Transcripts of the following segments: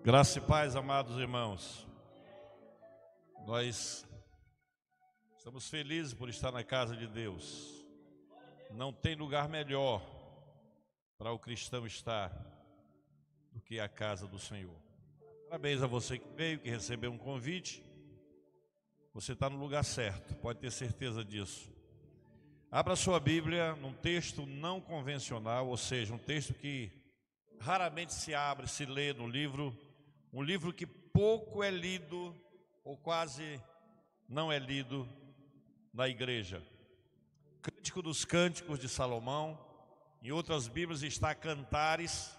Graça e paz, amados irmãos. Nós estamos felizes por estar na casa de Deus. Não tem lugar melhor para o cristão estar do que a casa do Senhor. Parabéns a você que veio, que recebeu um convite. Você está no lugar certo, pode ter certeza disso. Abra sua Bíblia num texto não convencional, ou seja, um texto que raramente se abre, se lê no livro, um livro que pouco é lido ou quase não é lido na igreja. Cântico dos Cânticos de Salomão, em outras Bíblias está Cantares.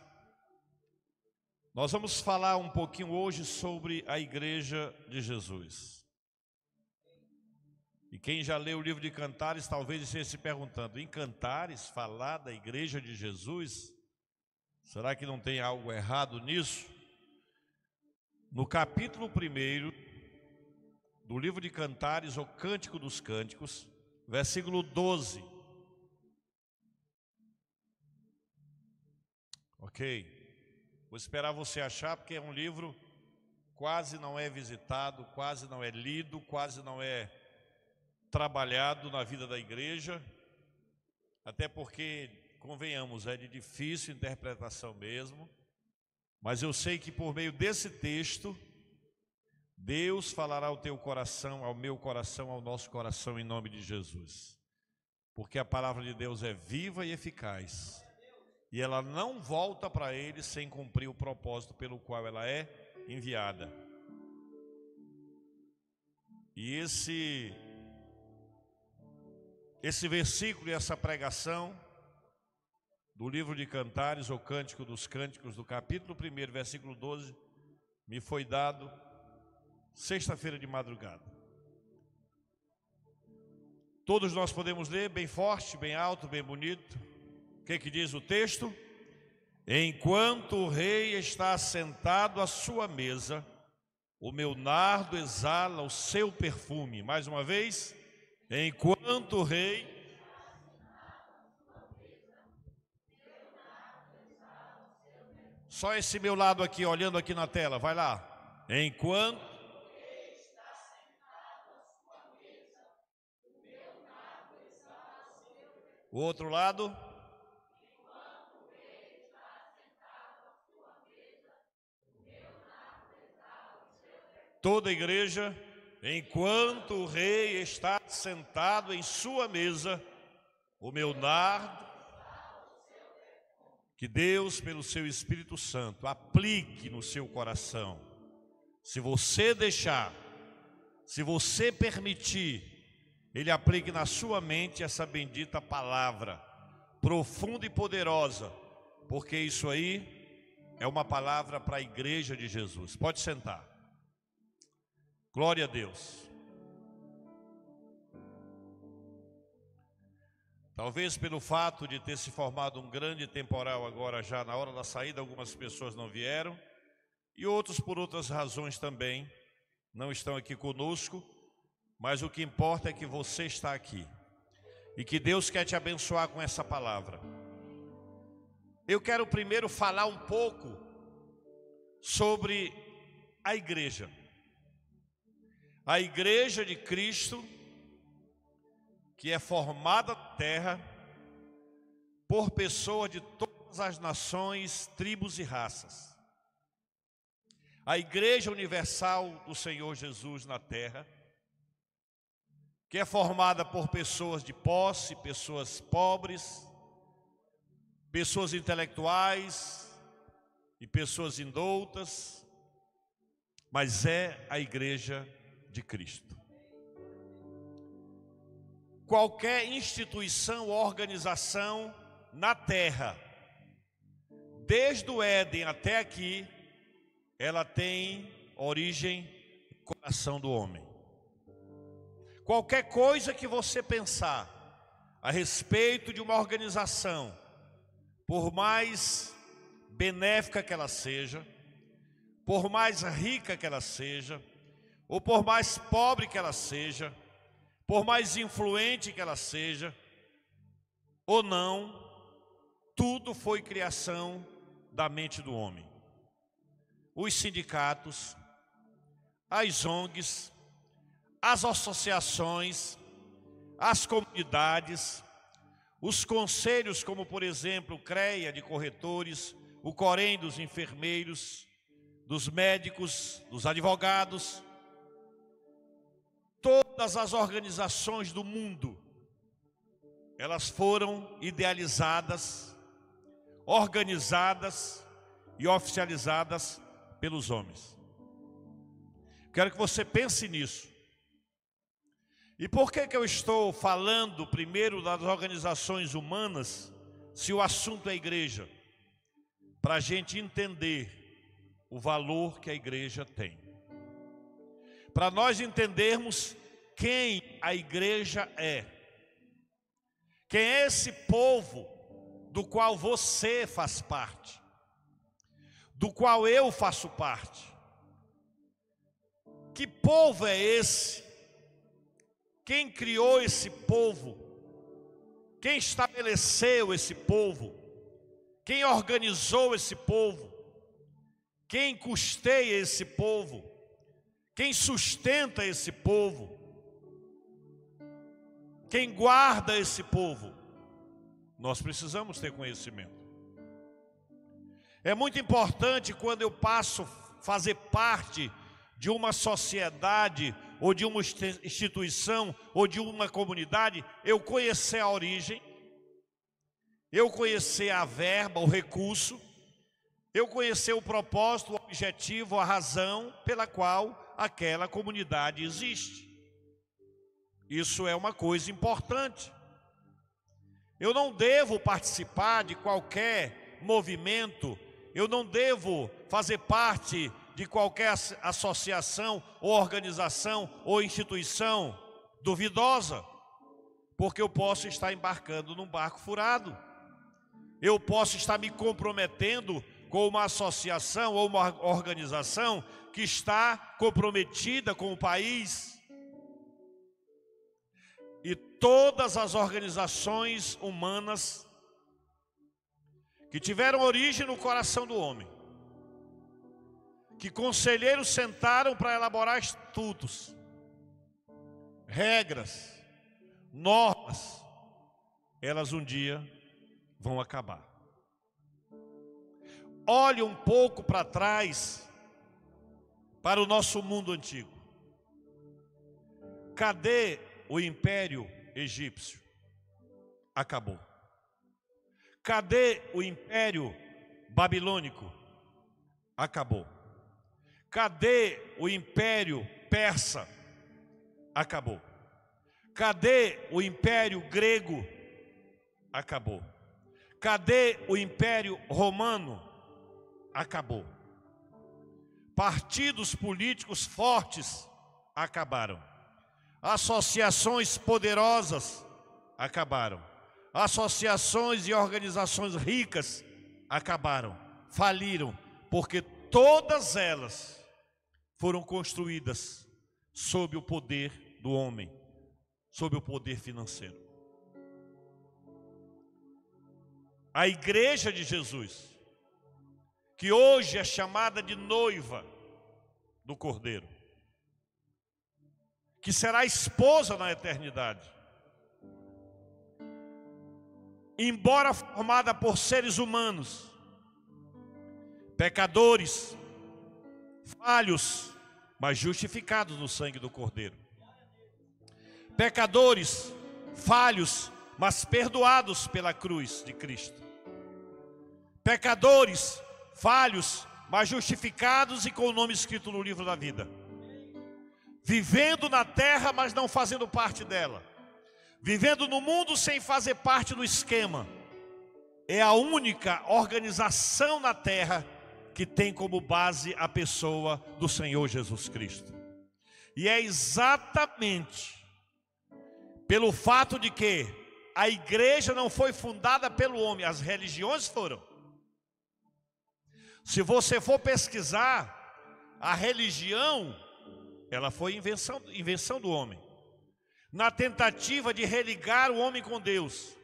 Nós vamos falar um pouquinho hoje sobre a igreja de Jesus. E quem já leu o livro de Cantares talvez esteja se perguntando, em Cantares falar da igreja de Jesus? Será que não tem algo errado nisso? No capítulo 1 do livro de Cantares, ou Cântico dos Cânticos, versículo 12. Ok, vou esperar você achar, porque é um livro quase não é visitado, quase não é lido, quase não é trabalhado na vida da igreja, até porque, convenhamos, é de difícil interpretação mesmo, mas eu sei que por meio desse texto, Deus falará ao teu coração, ao meu coração, ao nosso coração, em nome de Jesus, porque a palavra de Deus é viva e eficaz, e ela não volta para Ele sem cumprir o propósito pelo qual ela é enviada. E esse versículo e essa pregação do livro de Cantares, ou Cântico dos Cânticos, do capítulo 1, versículo 12, me foi dado sexta-feira de madrugada. Todos nós podemos ler bem forte, bem alto, bem bonito. O que diz o texto? Enquanto o rei está sentado à sua mesa, o meu nardo exala o seu perfume. Mais uma vez, enquanto o rei... Só esse meu lado aqui, olhando aqui na tela, vai lá. Enquanto... O outro lado... Toda a igreja, enquanto o rei está sentado em sua mesa, o meu nardo, que Deus, pelo seu Espírito Santo, aplique no seu coração. Se você deixar, se você permitir, Ele aplique na sua mente essa bendita palavra, profunda e poderosa, porque isso aí é uma palavra para a igreja de Jesus. Pode sentar. Glória a Deus. Talvez pelo fato de ter se formado um grande temporal agora, já na hora da saída, algumas pessoas não vieram, e outros por outras razões também não estão aqui conosco, mas o que importa é que você está aqui e que Deus quer te abençoar com essa palavra. Eu quero primeiro falar um pouco sobre a igreja. A igreja de Cristo, que é formada na terra por pessoas de todas as nações, tribos e raças. A igreja universal do Senhor Jesus na terra, que é formada por pessoas de posse, pessoas pobres, pessoas intelectuais e pessoas indoutas, mas é a igreja de Cristo. Qualquer instituição ou organização na terra, desde o Éden até aqui, ela tem origem no coração do homem. Qualquer coisa que você pensar a respeito de uma organização, por mais benéfica que ela seja, por mais rica que ela seja, ou por mais pobre que ela seja, por mais influente que ela seja, ou não, tudo foi criação da mente do homem. os sindicatos, as ONGs, as associações, as comunidades, os conselhos, como por exemplo o CREA de corretores, o COREM dos enfermeiros, dos médicos, dos advogados, todas as organizações do mundo, elas foram idealizadas, organizadas e oficializadas pelos homens. Quero que você pense nisso. E por que eu estou falando primeiro das organizações humanas, se o assunto é a igreja? Para a gente entender o valor que a igreja tem. Para nós entendermos quem a igreja é. Quem é esse povo do qual você faz parte, do qual eu faço parte. Que povo é esse? Quem criou esse povo? Quem estabeleceu esse povo? Quem organizou esse povo? Quem custeia esse povo? Quem sustenta esse povo? Quem guarda esse povo? Nós precisamos ter conhecimento. É muito importante quando eu passo a fazer parte de uma sociedade, ou de uma instituição, ou de uma comunidade, eu conhecer a origem, eu conhecer a verba, o recurso, eu conhecer o propósito, o objetivo, a razão pela qual aquela comunidade existe. Isso é uma coisa importante. Eu não devo participar de qualquer movimento, eu não devo fazer parte de qualquer associação ou organização ou instituição duvidosa, porque eu posso estar embarcando num barco furado. Eu posso estar me comprometendo com uma associação ou uma organização que está comprometida com o país. E todas as organizações humanas que tiveram origem no coração do homem, que conselheiros sentaram para elaborar estatutos, regras, normas, elas um dia vão acabar. Olhe um pouco para trás, para o nosso mundo antigo. Cadê o Império Egípcio? Acabou. Cadê o Império Babilônico? Acabou. Cadê o Império Persa? Acabou. Cadê o Império Grego? Acabou. Cadê o Império Romano? Acabou. Partidos políticos fortes acabaram. Associações poderosas acabaram. Associações e organizações ricas acabaram, faliram, porque todas elas foram construídas sob o poder do homem, sob o poder financeiro. A igreja de Jesus, que hoje é chamada de noiva do Cordeiro, que será esposa na eternidade, embora formada por seres humanos, pecadores, falhos, mas justificados no sangue do Cordeiro. Pecadores, falhos, mas perdoados pela cruz de Cristo. Pecadores, falhos, mas justificados e com o nome escrito no livro da vida. Vivendo na terra, mas não fazendo parte dela. Vivendo no mundo sem fazer parte do esquema. É a única organização na terra que tem como base a pessoa do Senhor Jesus Cristo. E é exatamente pelo fato de que a igreja não foi fundada pelo homem, as religiões foram. Se você for pesquisar, a religião, ela foi invenção do homem. Na tentativa de religar o homem com Deus,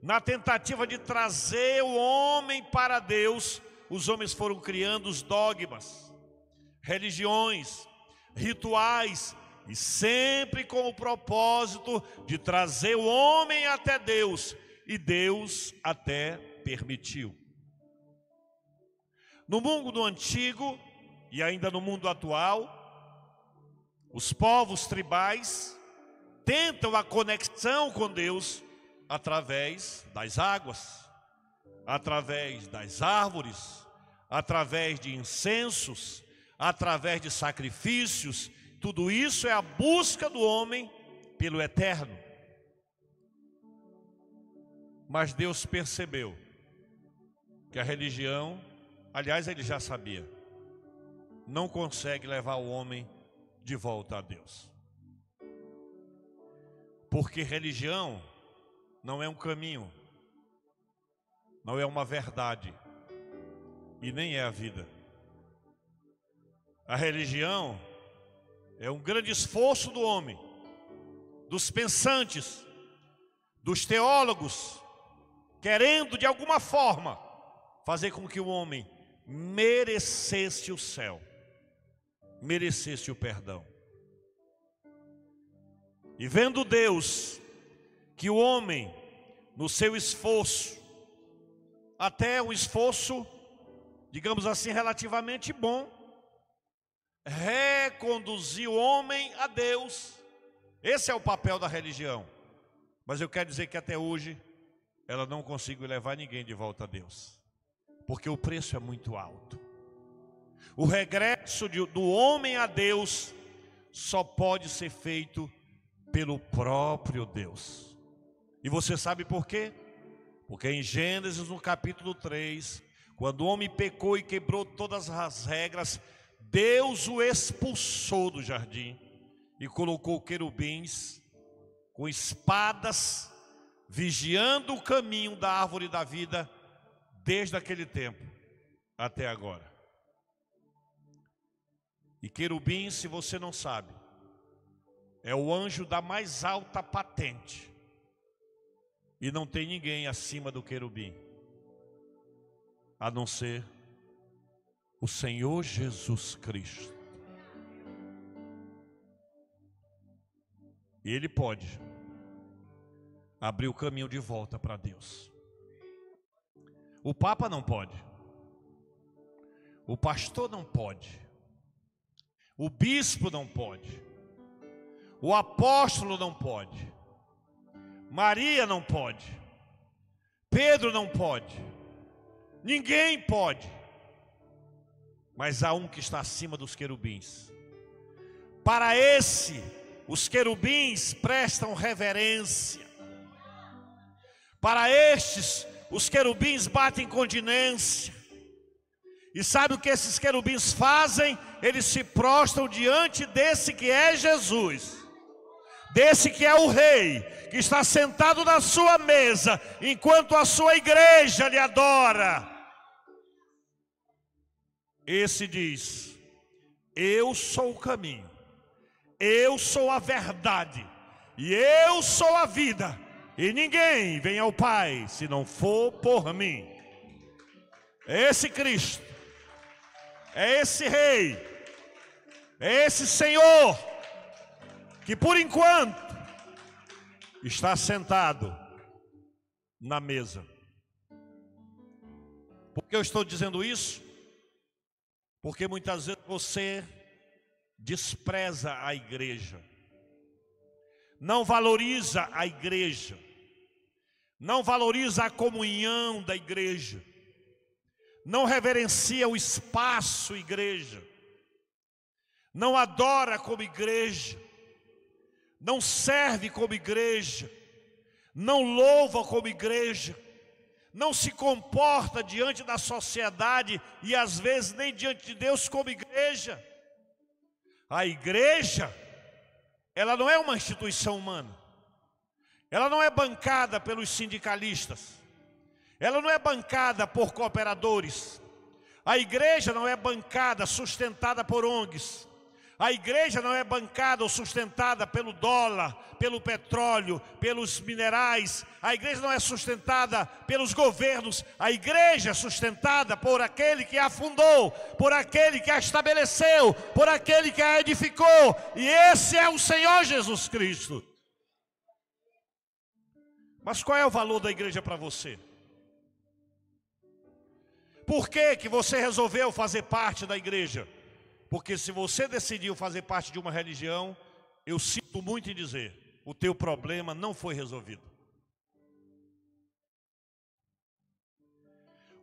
na tentativa de trazer o homem para Deus, os homens foram criando os dogmas, religiões, rituais, e sempre com o propósito de trazer o homem até Deus, e Deus até permitiu. No mundo antigo e ainda no mundo atual, os povos tribais tentam a conexão com Deus através das águas, através das árvores, através de incensos, através de sacrifícios. Tudo isso é a busca do homem pelo eterno. Mas Deus percebeu que a religião, aliás, ele já sabia, não consegue levar o homem de volta a Deus. Porque religião não é um caminho, não é uma verdade e nem é a vida. A religião é um grande esforço do homem, dos pensantes, dos teólogos, querendo de alguma forma fazer com que o homem merecesse o céu, merecesse o perdão. E vendo Deus que o homem, no seu esforço, até um esforço, digamos assim, relativamente bom, reconduzir o homem a Deus. Esse é o papel da religião. Mas eu quero dizer que até hoje ela não conseguiu levar ninguém de volta a Deus, porque o preço é muito alto. O regresso do homem a Deus só pode ser feito pelo próprio Deus. E você sabe por quê? Porque em Gênesis, no capítulo 3, quando o homem pecou e quebrou todas as regras, Deus o expulsou do jardim e colocou querubins com espadas, vigiando o caminho da árvore da vida, desde aquele tempo até agora. E querubim, se você não sabe, é o anjo da mais alta patente, e não tem ninguém acima do querubim, a não ser o Senhor Jesus Cristo. E Ele pode abrir o caminho de volta para Deus. O Papa não pode, o pastor não pode, o bispo não pode, o apóstolo não pode, Maria não pode, Pedro não pode, ninguém pode. Mas há um que está acima dos querubins. Para esse, os querubins prestam reverência. Para estes, os querubins batem continência. E sabe o que esses querubins fazem? Eles se prostram diante desse que é Jesus, desse que é o Rei, que está sentado na sua mesa, enquanto a sua igreja lhe adora. Esse diz: eu sou o caminho, eu sou a verdade, e eu sou a vida, e ninguém vem ao Pai se não for por mim. É esse Cristo, é esse Rei, é esse Senhor, que por enquanto está sentado na mesa. Por que eu estou dizendo isso? Porque muitas vezes você despreza a igreja, não valoriza a igreja, não valoriza a comunhão da igreja, não reverencia o espaço igreja, não adora como igreja, não serve como igreja, não louva como igreja, não se comporta diante da sociedade e às vezes nem diante de Deus como igreja. A igreja, ela não é uma instituição humana, ela não é bancada pelos sindicalistas, ela não é bancada por cooperadores, a igreja não é bancada, sustentada por ONGs, A igreja não é bancada ou sustentada pelo dólar, pelo petróleo, pelos minerais. A igreja não é sustentada pelos governos. A igreja é sustentada por aquele que a fundou, por aquele que a estabeleceu, por aquele que a edificou. E esse é o Senhor Jesus Cristo. Mas qual é o valor da igreja para você? Por que você resolveu fazer parte da igreja? Porque se você decidiu fazer parte de uma religião, eu sinto muito em dizer, o teu problema não foi resolvido.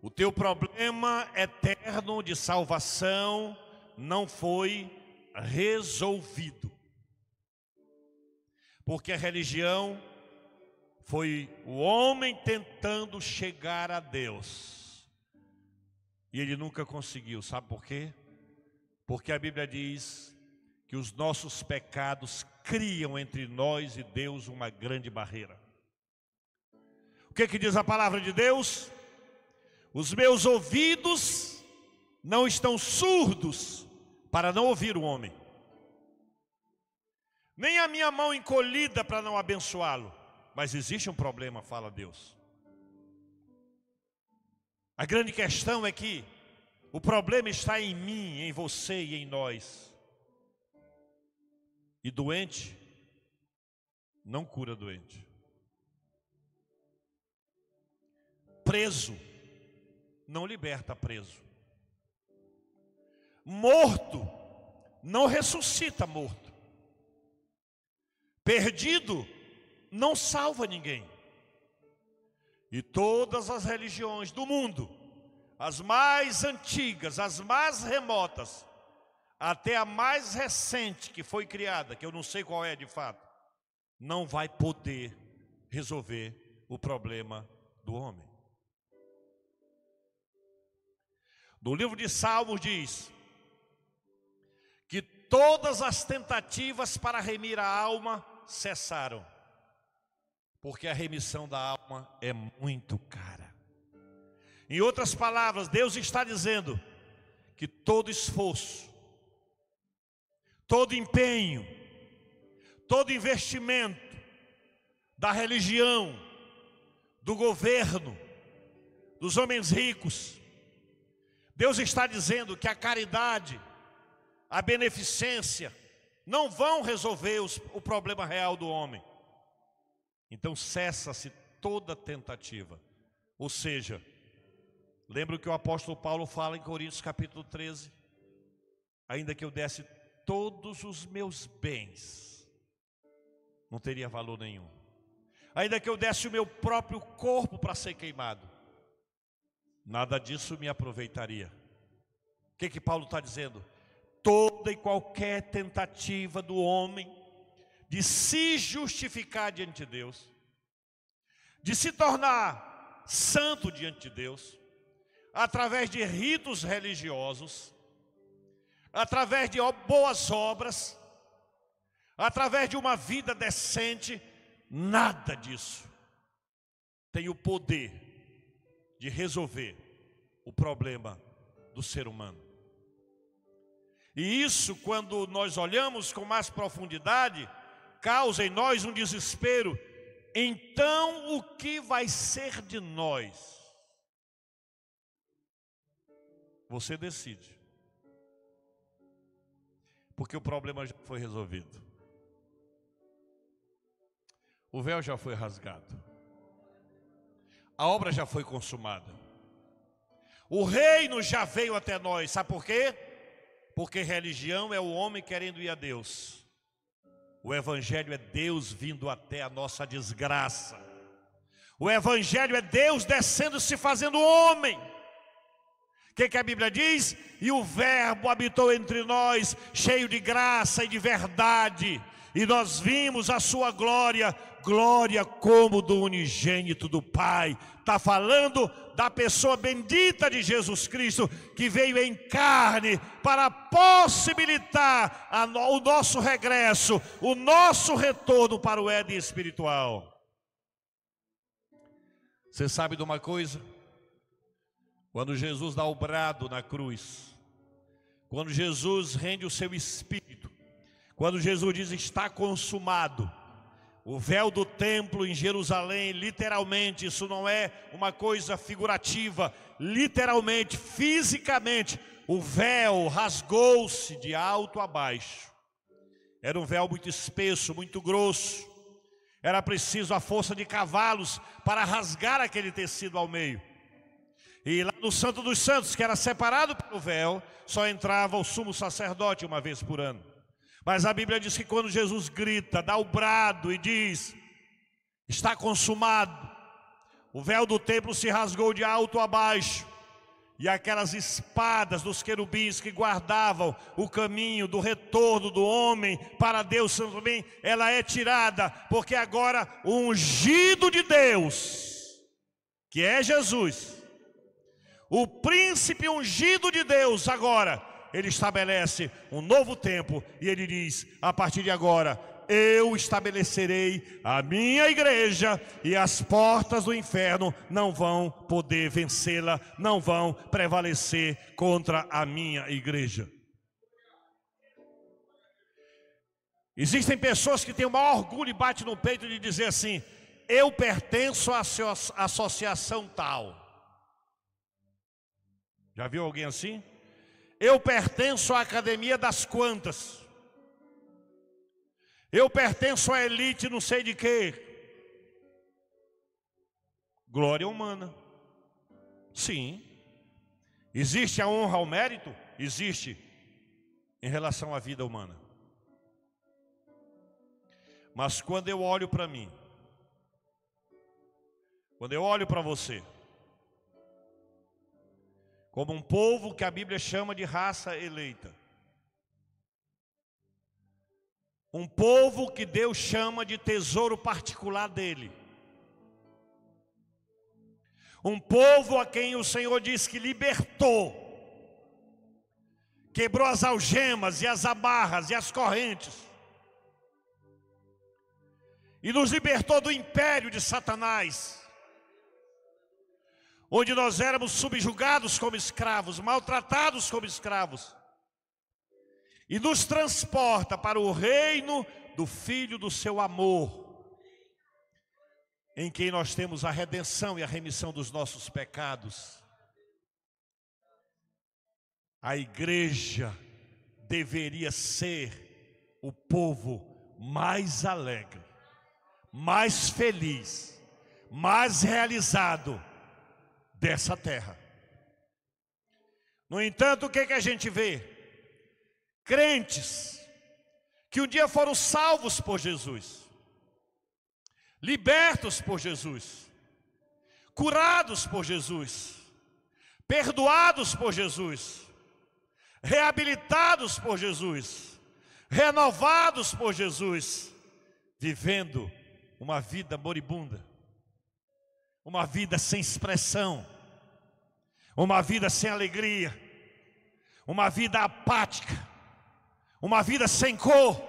O teu problema eterno de salvação não foi resolvido. Porque a religião foi o homem tentando chegar a Deus. E ele nunca conseguiu, sabe por quê? Porque a Bíblia diz que os nossos pecados criam entre nós e Deus uma grande barreira. O que diz a palavra de Deus? Os meus ouvidos não estão surdos para não ouvir o homem, nem a minha mão encolhida para não abençoá-lo. Mas existe um problema, fala Deus. A grande questão é que o problema está em mim, em você e em nós. E doente não cura doente. Preso não liberta preso. Morto não ressuscita morto. Perdido não salva ninguém. E todas as religiões do mundo, as mais antigas, as mais remotas, até a mais recente que foi criada, que eu não sei qual é de fato, não vai poder resolver o problema do homem. No livro de Salmos diz que todas as tentativas para remir a alma cessaram, porque a remissão da alma é muito cara. Em outras palavras, Deus está dizendo que todo esforço, todo empenho, todo investimento da religião, do governo, dos homens ricos, Deus está dizendo que a caridade, a beneficência, não vão resolver o problema real do homem. Então cessa-se toda tentativa. Ou seja, lembra o que o apóstolo Paulo fala em Coríntios capítulo 13? Ainda que eu desse todos os meus bens, não teria valor nenhum. Ainda que eu desse o meu próprio corpo para ser queimado, nada disso me aproveitaria. O que Paulo está dizendo? Toda e qualquer tentativa do homem de se justificar diante de Deus, de se tornar santo diante de Deus, através de ritos religiosos, através de boas obras, através de uma vida decente, nada disso tem o poder de resolver o problema do ser humano. E isso, quando nós olhamos com mais profundidade, causa em nós um desespero. Então, o que vai ser de nós? Você decide. Porque o problema já foi resolvido. O véu já foi rasgado. A obra já foi consumada. O reino já veio até nós. Sabe por quê? Porque religião é o homem querendo ir a Deus. O evangelho é Deus vindo até a nossa desgraça. O evangelho é Deus descendo, se fazendo homem. O que a Bíblia diz? E o verbo habitou entre nós, cheio de graça e de verdade. E nós vimos a sua glória, glória como do unigênito do Pai. Está falando da pessoa bendita de Jesus Cristo, que veio em carne para possibilitar o nosso regresso, o nosso retorno para o Éden espiritual. Você sabe de uma coisa? Quando Jesus dá o brado na cruz, quando Jesus rende o seu espírito, Quando Jesus diz está consumado, o véu do templo em Jerusalém, literalmente, isso não é uma coisa figurativa, literalmente, fisicamente, o véu rasgou-se de alto a baixo. Era um véu muito espesso, muito grosso. Era preciso a força de cavalos para rasgar aquele tecido ao meio. E lá no Santo dos Santos, que era separado pelo véu, só entrava o sumo sacerdote uma vez por ano. Mas a Bíblia diz que quando Jesus grita, dá o brado e diz, está consumado, o véu do templo se rasgou de alto a baixo, e aquelas espadas dos querubins que guardavam o caminho do retorno do homem para Deus também, ela é tirada, porque agora o ungido de Deus, que é Jesus, o príncipe ungido de Deus, agora ele estabelece um novo tempo, e ele diz, a partir de agora, eu estabelecerei a minha igreja, e as portas do inferno não vão poder vencê-la, não vão prevalecer contra a minha igreja. Existem pessoas que têm o maior orgulho e bate no peito de dizer assim, eu pertenço à associação tal. Já viu alguém assim? Eu pertenço à academia das quantas. Eu pertenço à elite não sei de quê. Glória humana. Sim. Existe a honra ao mérito? Existe. Em relação à vida humana. Mas quando eu olho para mim, quando eu olho para você, como um povo que a Bíblia chama de raça eleita, um povo que Deus chama de tesouro particular dele, um povo a quem o Senhor diz que libertou, quebrou as algemas e as amarras e as correntes, e nos libertou do império de Satanás, onde nós éramos subjugados como escravos, maltratados como escravos, e nos transporta para o reino do Filho do seu amor, em quem nós temos a redenção e a remissão dos nossos pecados. A igreja deveria ser o povo mais alegre, mais feliz, mais realizado dessa terra. No entanto, o que a gente vê? Crentes que um dia foram salvos por Jesus, libertos por Jesus, curados por Jesus, perdoados por Jesus, reabilitados por Jesus, renovados por Jesus, vivendo uma vida moribunda, uma vida sem expressão, uma vida sem alegria, uma vida apática, uma vida sem cor.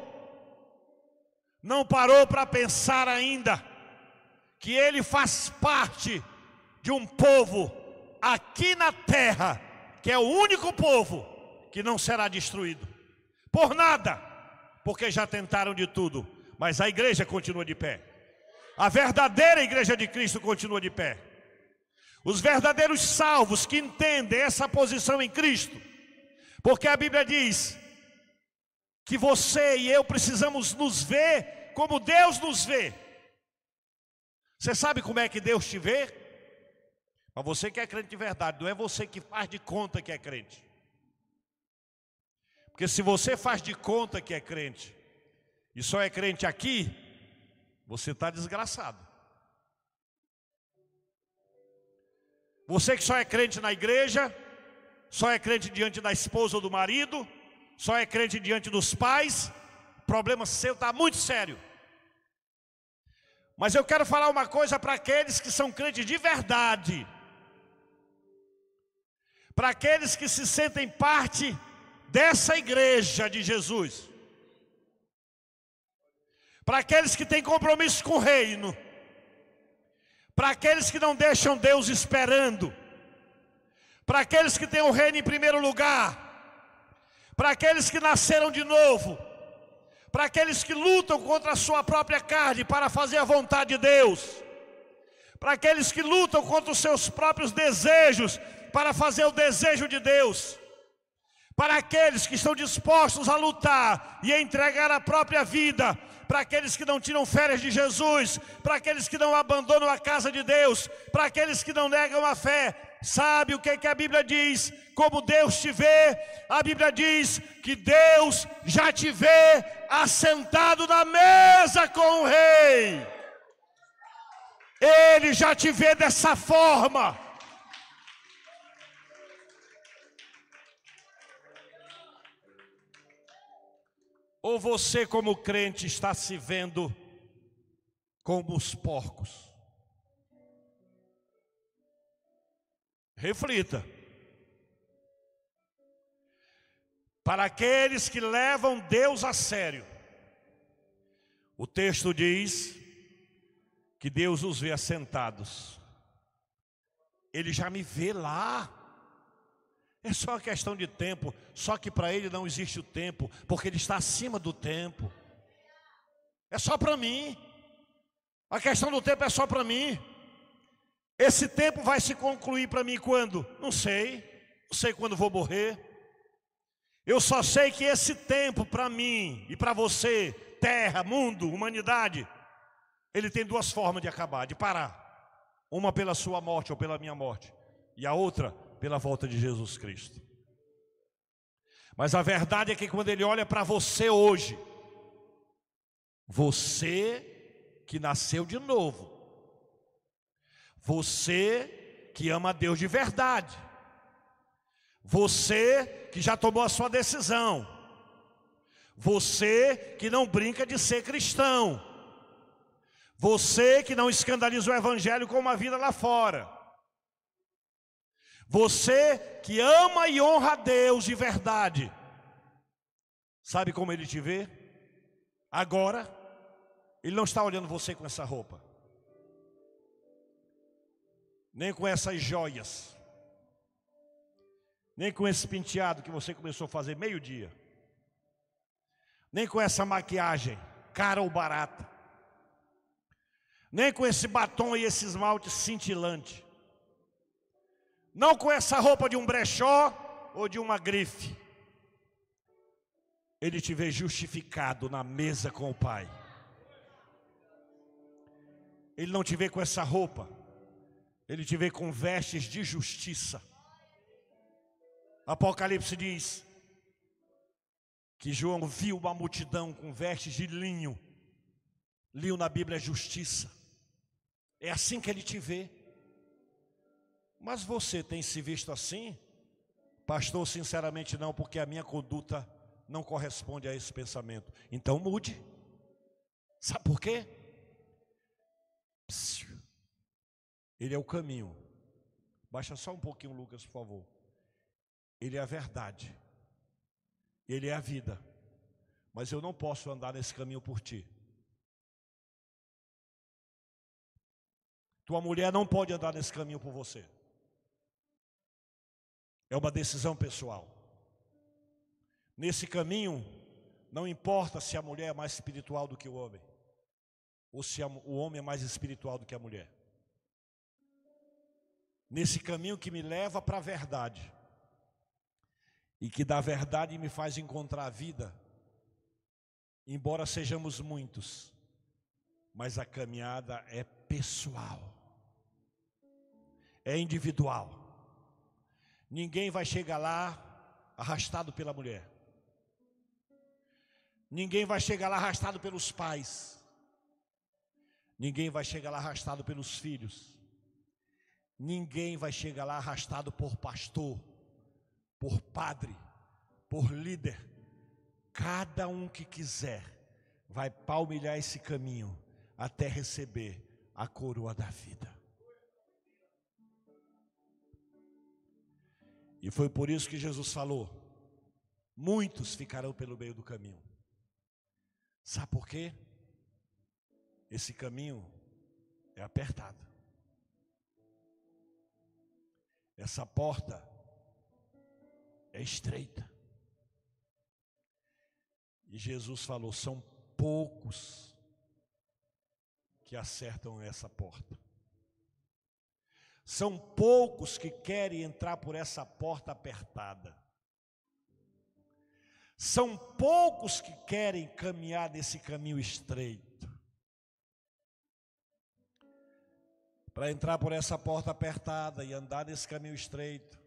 Não parou para pensar ainda que ele faz parte de um povo aqui na terra, que é o único povo que não será destruído por nada, porque já tentaram de tudo, mas a igreja continua de pé. A verdadeira igreja de Cristo continua de pé. Os verdadeiros salvos que entendem essa posição em Cristo, porque a Bíblia diz que você e eu precisamos nos ver como Deus nos vê. Você sabe como é que Deus te vê? Mas você que é crente de verdade, não é você que faz de conta que é crente. Porque se você faz de conta que é crente e só é crente aqui, você está desgraçado. Você que só é crente na igreja, só é crente diante da esposa ou do marido, só é crente diante dos pais, o problema seu está muito sério. Mas eu quero falar uma coisa para aqueles que são crentes de verdade, para aqueles que se sentem parte dessa igreja de Jesus, para aqueles que têm compromisso com o reino, para aqueles que não deixam Deus esperando, para aqueles que têm o reino em primeiro lugar, para aqueles que nasceram de novo, para aqueles que lutam contra a sua própria carne para fazer a vontade de Deus, para aqueles que lutam contra os seus próprios desejos para fazer o desejo de Deus, para aqueles que estão dispostos a lutar e a entregar a própria vida, para aqueles que não tiram férias de Jesus, para aqueles que não abandonam a casa de Deus, para aqueles que não negam a fé. Sabe o que a Bíblia diz? Como Deus te vê, a Bíblia diz que Deus já te vê assentado na mesa com o rei. Ele já te vê dessa forma. Ou você, como crente, está se vendo como os porcos? Reflita. Para aqueles que levam Deus a sério, o texto diz que Deus os vê assentados. Ele já me vê lá. É só uma questão de tempo. Só que para Ele não existe o tempo, porque Ele está acima do tempo. É só para mim. A questão do tempo é só para mim. Esse tempo vai se concluir para mim quando? Não sei. Não sei quando vou morrer. Eu só sei que esse tempo para mim e para você, terra, mundo, humanidade, ele tem duas formas de acabar, de parar. Uma pela sua morte ou pela minha morte, e a outra pela volta de Jesus Cristo. Mas a verdade é que quando Ele olha para você hoje, você que nasceu de novo, você que ama a Deus de verdade, você que já tomou a sua decisão, você que não brinca de ser cristão, você que não escandaliza o Evangelho com uma vida lá fora, você que ama e honra a Deus de verdade, sabe como Ele te vê? Agora, Ele não está olhando você com essa roupa, nem com essas joias, nem com esse penteado que você começou a fazer meio-dia, nem com essa maquiagem cara ou barata, nem com esse batom e esse esmalte cintilante, não com essa roupa de um brechó ou de uma grife. Ele te vê justificado na mesa com o Pai. Ele não te vê com essa roupa, Ele te vê com vestes de justiça. Apocalipse diz que João viu uma multidão com vestes de linho. Linho na Bíblia é justiça. É assim que Ele te vê. Mas você tem se visto assim? Pastor, sinceramente não, porque a minha conduta não corresponde a esse pensamento. Então mude. Sabe por quê? Ele é o caminho. Baixa só um pouquinho, Lucas, por favor. Ele é a verdade. Ele é a vida. Mas eu não posso andar nesse caminho por ti. Tua mulher não pode andar nesse caminho por você. É uma decisão pessoal. Nesse caminho, não importa se a mulher é mais espiritual do que o homem, ou se o homem é mais espiritual do que a mulher. Nesse caminho que me leva para a verdade, e que da verdade me faz encontrar a vida, embora sejamos muitos, mas a caminhada é pessoal, é individual. Ninguém vai chegar lá arrastado pela mulher. Ninguém vai chegar lá arrastado pelos pais. Ninguém vai chegar lá arrastado pelos filhos. Ninguém vai chegar lá arrastado por pastor, por padre, por líder. Cada um que quiser vai palmilhar esse caminho até receber a coroa da vida. E foi por isso que Jesus falou: muitos ficarão pelo meio do caminho. Sabe por quê? Esse caminho é apertado. Essa porta é estreita. E Jesus falou: são poucos que acertam essa porta. São poucos que querem entrar por essa porta apertada. São poucos que querem caminhar nesse caminho estreito. Para entrar por essa porta apertada e andar nesse caminho estreito,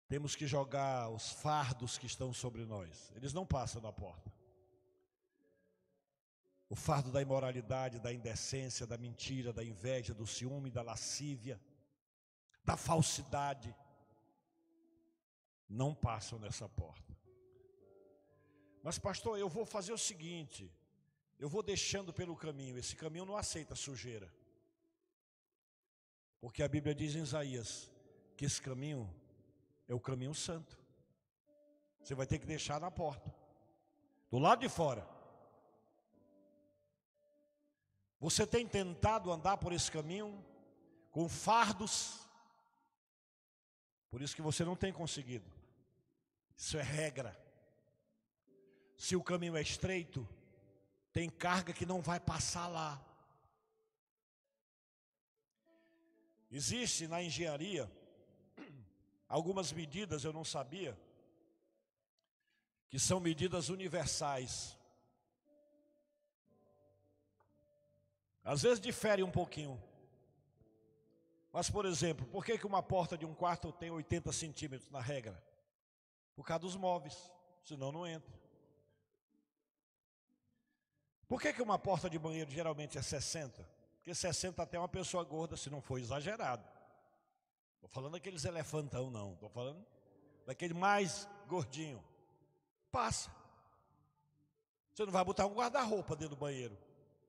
temos que jogar os fardos que estão sobre nós. Eles não passam na porta. O fardo da imoralidade, da indecência, da mentira, da inveja, do ciúme, da lascívia, da falsidade, não passam nessa porta. Mas pastor, eu vou fazer o seguinte, eu vou deixando pelo caminho, esse caminho não aceita sujeira. Porque a Bíblia diz em Isaías que esse caminho é o caminho santo. Você vai ter que deixar na porta, do lado de fora. Você tem tentado andar por esse caminho com fardos, por isso que você não tem conseguido. Isso é regra. Se o caminho é estreito, tem carga que não vai passar lá. Existe na engenharia algumas medidas, eu não sabia, que são medidas universais. Às vezes difere um pouquinho. Mas, por exemplo, por que uma porta de um quarto tem 80 centímetros na regra? Por causa dos móveis, senão não entra. Por que uma porta de banheiro geralmente é 60? Porque 60 até uma pessoa gorda, se não for exagerado. Estou falando daqueles elefantão, não. Estou falando daquele mais gordinho. Passa. Você não vai botar um guarda-roupa dentro do banheiro.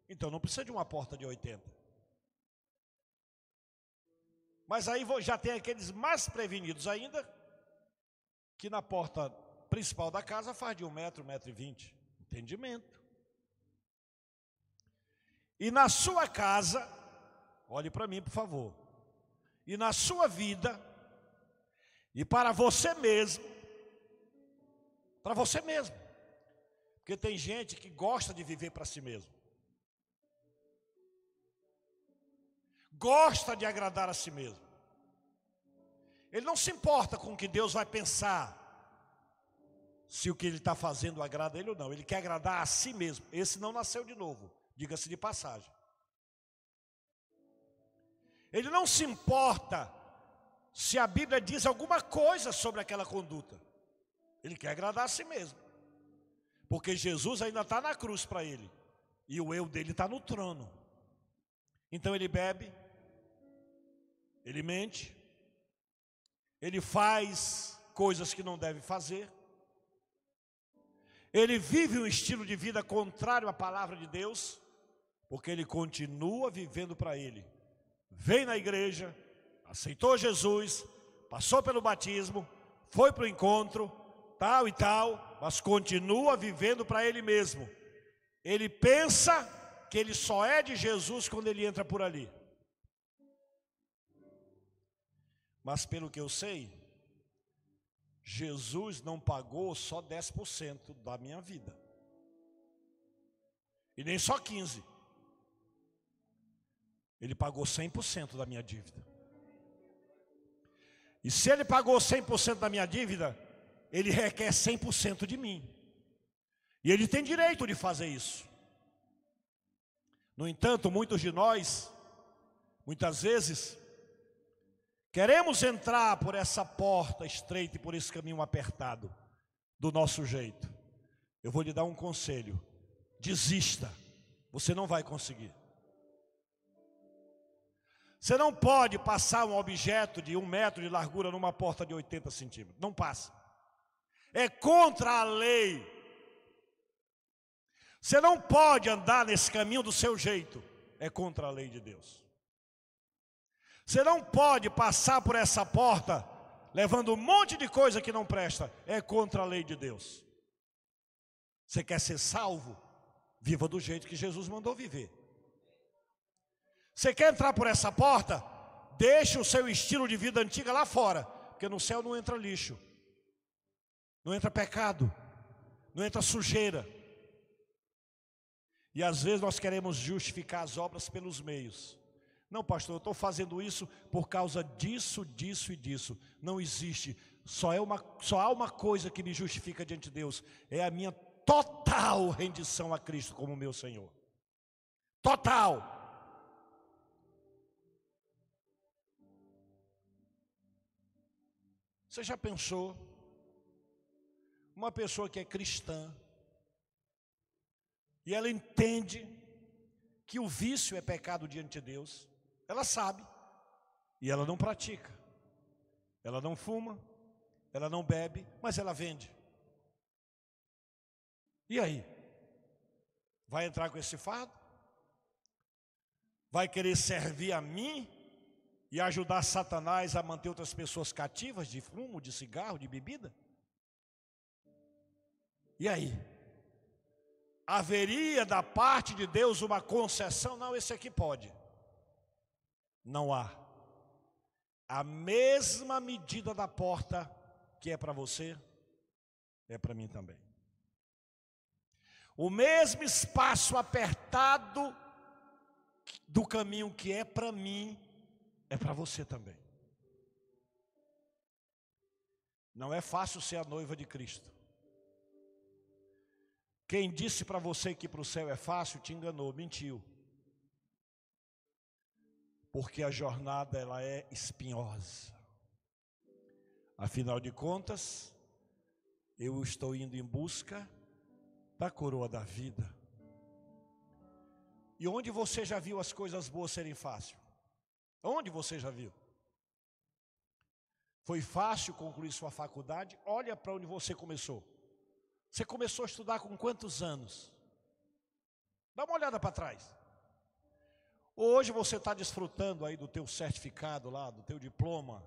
Então não precisa de uma porta de 80. Mas aí já tem aqueles mais prevenidos ainda, que na porta principal da casa faz de 1 metro, 1,20 m. Entendimento. E na sua casa, olhe para mim por favor, e na sua vida, e para você mesmo, porque tem gente que gosta de viver para si mesmo, gosta de agradar a si mesmo, ele não se importa com o que Deus vai pensar, se o que ele está fazendo agrada a ele ou não, ele quer agradar a si mesmo. Esse não nasceu de novo, diga-se de passagem. Ele não se importa se a Bíblia diz alguma coisa sobre aquela conduta. Ele quer agradar a si mesmo. Porque Jesus ainda está na cruz para ele. E o eu dele está no trono. Então ele bebe, ele mente, ele faz coisas que não deve fazer, ele vive um estilo de vida contrário à palavra de Deus, porque ele continua vivendo para ele. Vem na igreja, aceitou Jesus, passou pelo batismo, foi para o encontro, tal e tal, mas continua vivendo para ele mesmo. Ele pensa que ele só é de Jesus quando ele entra por ali. Mas pelo que eu sei, Jesus não pagou só 10% da minha vida. E nem só 15%. Ele pagou 100% da minha dívida. E se ele pagou 100% da minha dívida, ele requer 100% de mim. E ele tem direito de fazer isso. No entanto, muitos de nós, muitas vezes, queremos entrar por essa porta estreita e por esse caminho apertado, do nosso jeito. Eu vou lhe dar um conselho: desista, você não vai conseguir. Você não pode passar um objeto de 1 metro de largura numa porta de 80 centímetros. Não passa. É contra a lei. Você não pode andar nesse caminho do seu jeito. É contra a lei de Deus. Você não pode passar por essa porta levando um monte de coisa que não presta. É contra a lei de Deus. Você quer ser salvo? Viva do jeito que Jesus mandou viver. Você quer entrar por essa porta? Deixe o seu estilo de vida antiga lá fora, porque no céu não entra lixo, não entra pecado, não entra sujeira. E às vezes nós queremos justificar as obras pelos meios. Não, pastor, eu estou fazendo isso por causa disso, disso e disso. Não existe. Só há uma coisa que me justifica diante de Deus. É a minha total rendição a Cristo como meu Senhor. Total. Você já pensou? Uma pessoa que é cristã, e ela entende que o vício é pecado diante de Deus. Ela sabe, e ela não pratica. Ela não fuma, ela não bebe, mas ela vende. E aí? Vai entrar com esse fardo? Vai querer servir a mim e ajudar Satanás a manter outras pessoas cativas de fumo, de cigarro, de bebida? E aí? Haveria da parte de Deus uma concessão? Não, esse aqui pode. Não há. A mesma medida da porta que é para você, é para mim também. O mesmo espaço apertado do caminho que é para mim, é para você também. Não é fácil ser a noiva de Cristo. Quem disse para você que para o céu é fácil, te enganou, mentiu. Porque a jornada ela é espinhosa. Afinal de contas, eu estou indo em busca da coroa da vida. E onde você já viu as coisas boas serem fáceis? Onde você já viu? Foi fácil concluir sua faculdade? Olha para onde você começou. Você começou a estudar com quantos anos? Dá uma olhada para trás. Hoje você está desfrutando aí do teu certificado lá, do teu diploma,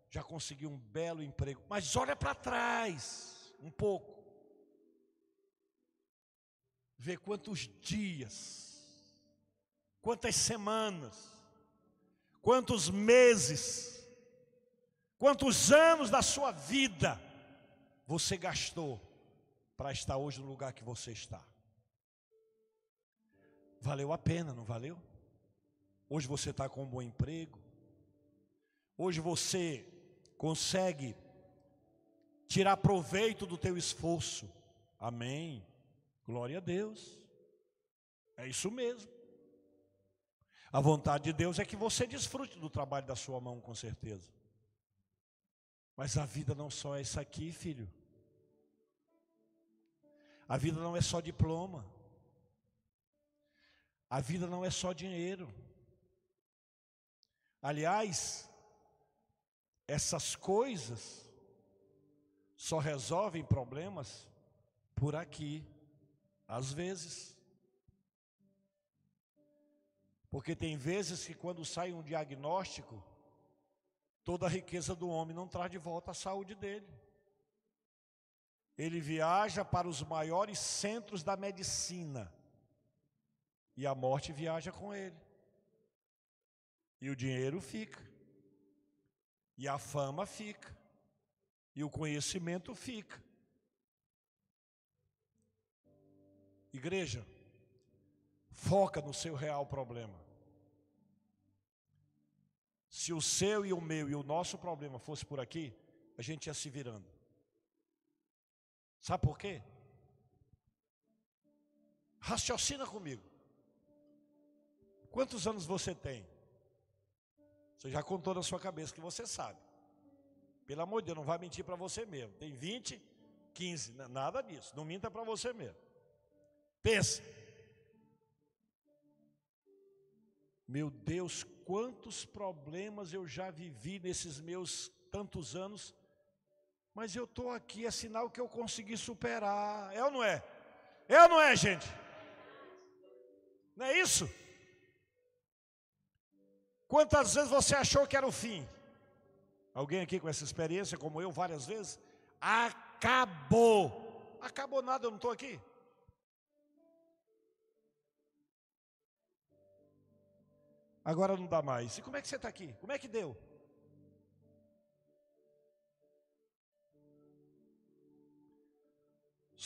já conseguiu um belo emprego. Mas olha para trás um pouco. Vê quantos dias, quantas semanas, quantos meses, quantos anos da sua vida você gastou para estar hoje no lugar que você está. Valeu a pena, não valeu? Hoje você está com um bom emprego. Hoje você consegue tirar proveito do teu esforço. Amém. Glória a Deus. É isso mesmo. A vontade de Deus é que você desfrute do trabalho da sua mão, com certeza. Mas a vida não só é isso aqui, filho. A vida não é só diploma. A vida não é só dinheiro. Aliás, essas coisas só resolvem problemas por aqui, às vezes. Porque tem vezes que quando sai um diagnóstico, toda a riqueza do homem não traz de volta a saúde dele. Ele viaja para os maiores centros da medicina e a morte viaja com ele. E o dinheiro fica, e a fama fica, e o conhecimento fica. Igreja, foca no seu real problema. Se o seu e o meu e o nosso problema fosse por aqui, a gente ia se virando. Sabe por quê? Raciocina comigo. Quantos anos você tem? Você já contou na sua cabeça que você sabe. Pelo amor de Deus, não vai mentir para você mesmo. Tem 20, 15, nada disso. Não minta para você mesmo. Pensa. Meu Deus, quantos problemas eu já vivi nesses meus tantos anos. Mas eu estou aqui, é sinal que eu consegui superar. É ou não é? É ou não é, gente? Não é isso? Quantas vezes você achou que era o fim? Alguém aqui com essa experiência, como eu, várias vezes? Acabou. Acabou nada, eu não estou aqui. Agora não dá mais. E como é que você está aqui? Como é que deu?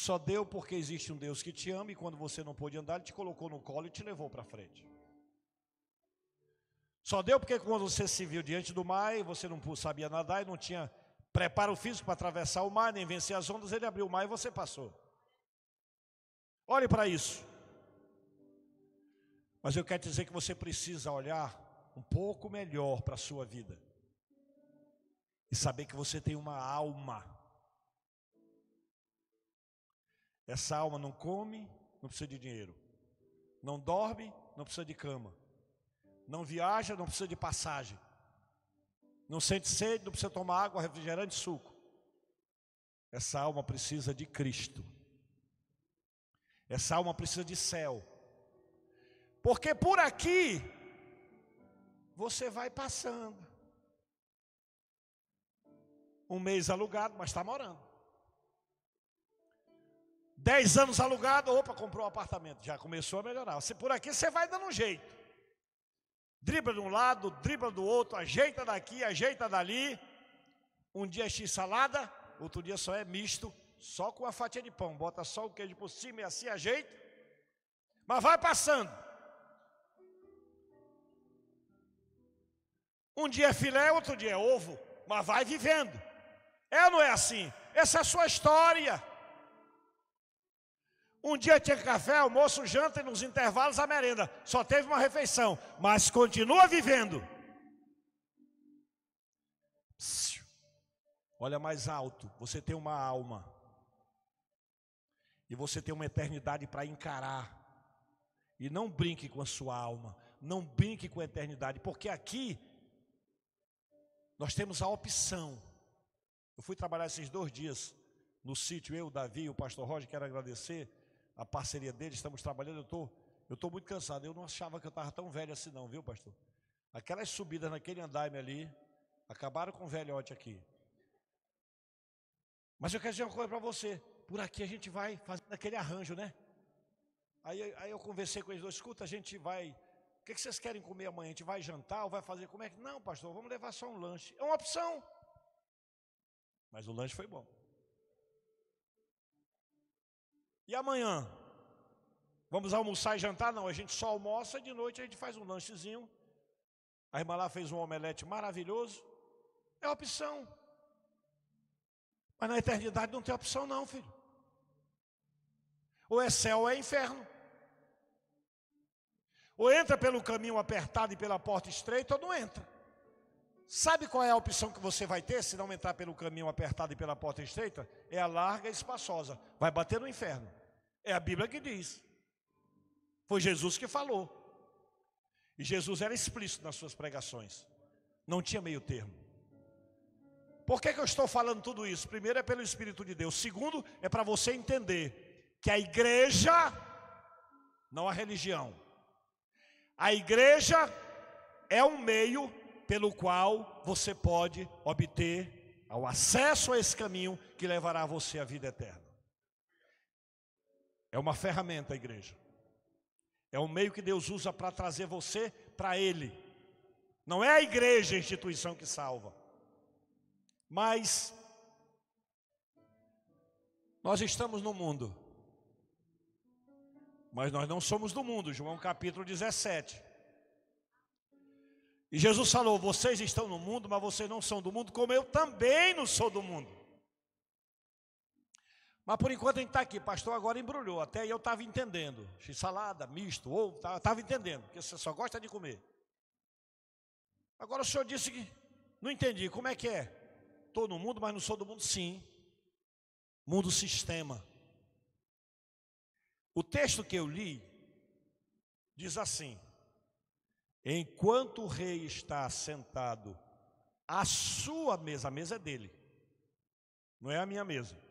Só deu porque existe um Deus que te ama, e quando você não pôde andar, Ele te colocou no colo e te levou para frente. Só deu porque quando você se viu diante do mar e você não sabia nadar e não tinha preparo físico para atravessar o mar, nem vencer as ondas, Ele abriu o mar e você passou. Olhe para isso. Mas eu quero dizer que você precisa olhar um pouco melhor para a sua vida e saber que você tem uma alma. Essa alma não come, não precisa de dinheiro. Não dorme, não precisa de cama. Não viaja, não precisa de passagem. Não sente sede, não precisa tomar água, refrigerante, suco. Essa alma precisa de Cristo. Essa alma precisa de céu. Porque por aqui você vai passando. Um mês alugado, mas está morando. 10 anos alugado, opa, comprou um apartamento. Já começou a melhorar. Por aqui você vai dando um jeito. Dribla de um lado, dribla do outro, ajeita daqui, ajeita dali. Um dia é x-salada, outro dia só é misto, só com a fatia de pão. Bota só o queijo por cima e assim ajeita. Mas vai passando. Um dia é filé, outro dia é ovo. Mas vai vivendo. É ou não é assim? Essa é a sua história. Um dia tinha café, almoço, janta e nos intervalos a merenda. Só teve uma refeição, mas continua vivendo. Olha mais alto, você tem uma alma. E você tem uma eternidade para encarar. E não brinque com a sua alma. Não brinque com a eternidade, porque aqui nós temos a opção. Eu fui trabalhar esses 2 dias no sítio, eu, o Davi e o pastor Roger, quero agradecer a parceria deles, estamos trabalhando, eu estou muito cansado, eu não achava que eu estava tão velho assim não, viu pastor? Aquelas subidas naquele andaime ali, acabaram com o velhote aqui. Mas eu quero dizer uma coisa para você, por aqui a gente vai fazendo aquele arranjo, né? Aí eu conversei com eles dois, escuta, a gente vai, o que vocês querem comer amanhã? A gente vai jantar ou vai fazer, como é que? Não pastor, vamos levar só um lanche, é uma opção. Mas o lanche foi bom. E amanhã? Vamos almoçar e jantar? Não, a gente só almoça e de noite a gente faz um lanchezinho. A irmã lá fez um omelete maravilhoso. É opção. Mas na eternidade não tem opção não, filho. Ou é céu ou é inferno. Ou entra pelo caminho apertado e pela porta estreita ou não entra. Sabe qual é a opção que você vai ter se não entrar pelo caminho apertado e pela porta estreita? É a larga e espaçosa. Vai bater no inferno. É a Bíblia que diz. Foi Jesus que falou. E Jesus era explícito nas suas pregações. Não tinha meio termo. Por que eu estou falando tudo isso? Primeiro é pelo Espírito de Deus. Segundo é para você entender que a igreja, não a religião. A igreja é um meio pelo qual você pode obter o acesso a esse caminho que levará você à vida eterna. É uma ferramenta a igreja. É um meio que Deus usa para trazer você para Ele. Não é a igreja a instituição que salva. Mas nós estamos no mundo. Mas nós não somos do mundo. João capítulo 17. E Jesus falou, vocês estão no mundo, mas vocês não são do mundo, como eu também não sou do mundo. Mas por enquanto a gente está aqui, pastor agora embrulhou, até aí eu estava entendendo. Salada, misto, ovo, estava entendendo, porque você só gosta de comer. Agora o senhor disse que, não entendi, como é que é? Estou no mundo, mas não sou do mundo, sim. Mundo sistema. O texto que eu li, diz assim, enquanto o rei está sentado à sua mesa, a mesa é dele, não é a minha mesa.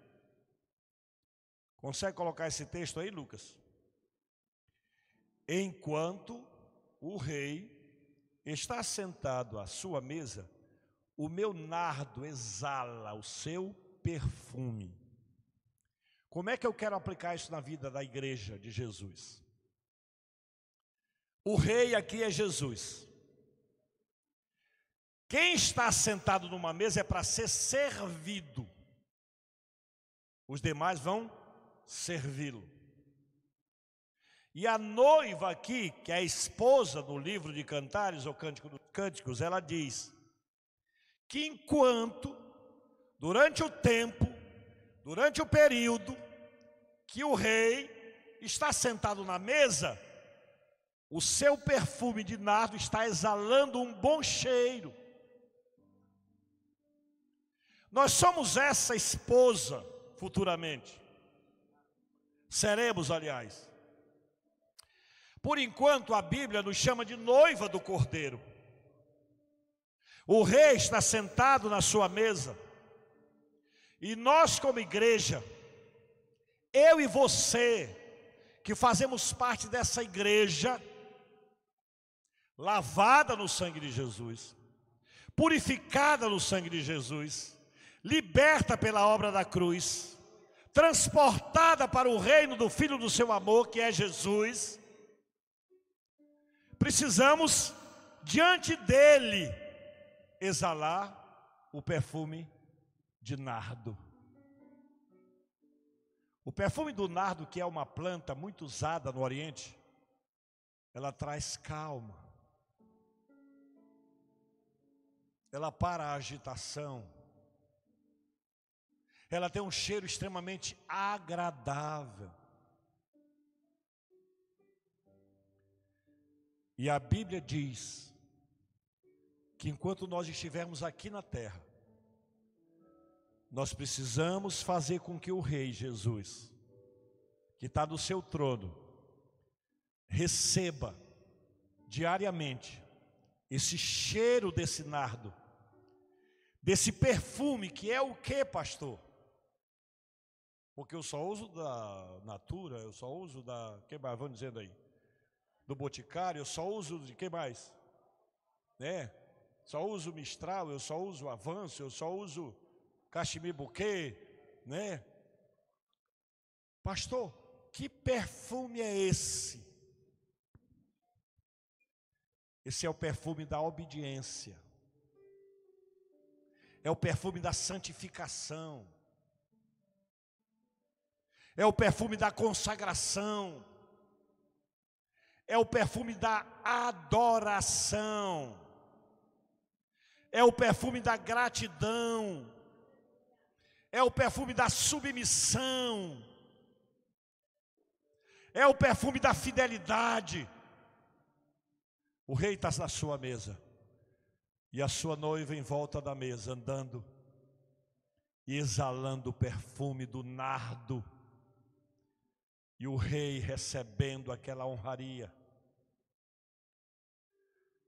Consegue colocar esse texto aí, Lucas? Enquanto o rei está sentado à sua mesa, o meu nardo exala o seu perfume. Como é que eu quero aplicar isso na vida da igreja de Jesus? O rei aqui é Jesus. Quem está sentado numa mesa é para ser servido. Os demais vão servi-lo. E a noiva aqui, que é a esposa do livro de Cantares, ou Cântico dos Cânticos, ela diz que enquanto, durante o tempo, durante o período que o rei está sentado na mesa, o seu perfume de nardo está exalando um bom cheiro. Nós somos essa esposa futuramente. Seremos, aliás. Por enquanto, a Bíblia nos chama de noiva do Cordeiro. O rei está sentado na sua mesa. E nós, como igreja, eu e você, que fazemos parte dessa igreja, lavada no sangue de Jesus, purificada no sangue de Jesus, liberta pela obra da cruz, transportada para o reino do Filho do seu amor, que é Jesus, precisamos, diante dele, exalar o perfume de nardo. O perfume do nardo, que é uma planta muito usada no Oriente, ela traz calma, ela para a agitação, ela tem um cheiro extremamente agradável. E a Bíblia diz que enquanto nós estivermos aqui na terra, nós precisamos fazer com que o Rei Jesus, que está no seu trono, receba diariamente esse cheiro desse nardo, desse perfume, que é o que, pastor? Porque eu só uso da Natura, eu só uso da, que mais, vamos dizendo aí, do Boticário, eu só uso de que mais? Né? Só uso Mistral, eu só uso Avanço, eu só uso Cachemir Bouquet, né? Pastor, que perfume é esse? Esse é o perfume da obediência. É o perfume da santificação. É o perfume da consagração. É o perfume da adoração. É o perfume da gratidão. É o perfume da submissão. É o perfume da fidelidade. O rei está na sua mesa. E a sua noiva em volta da mesa, andando e exalando o perfume do nardo. E o rei recebendo aquela honraria.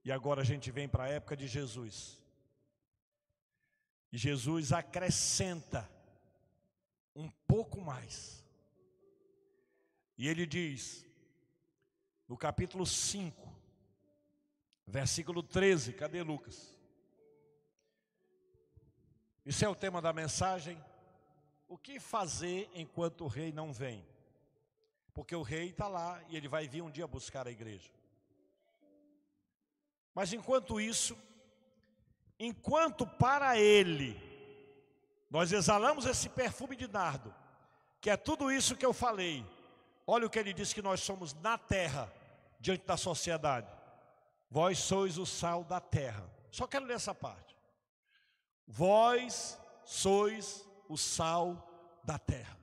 E agora a gente vem para a época de Jesus. E Jesus acrescenta um pouco mais. E ele diz, no capítulo 5, versículo 13, cadê Lucas? Esse é o tema da mensagem. O que fazer enquanto o rei não vem? Porque o rei está lá e ele vai vir um dia buscar a igreja. Mas enquanto isso, enquanto para ele nós exalamos esse perfume de nardo, que é tudo isso que eu falei, olha o que ele diz que nós somos na terra, diante da sociedade. Vós sois o sal da terra. Só quero ler essa parte. Vós sois o sal da terra.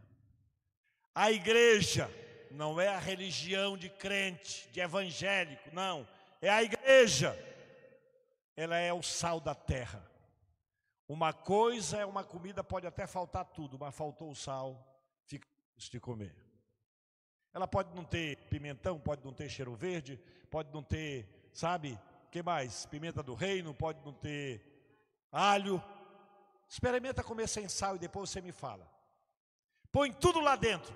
A igreja não é a religião de crente, de evangélico, não. É a igreja. Ela é o sal da terra. Uma coisa é uma comida, pode até faltar tudo, mas faltou o sal, fica difícil de comer. Ela pode não ter pimentão, pode não ter cheiro verde, pode não ter, sabe, o que mais? Pimenta do reino, pode não ter alho. Experimenta comer sem sal e depois você me fala. Põe tudo lá dentro.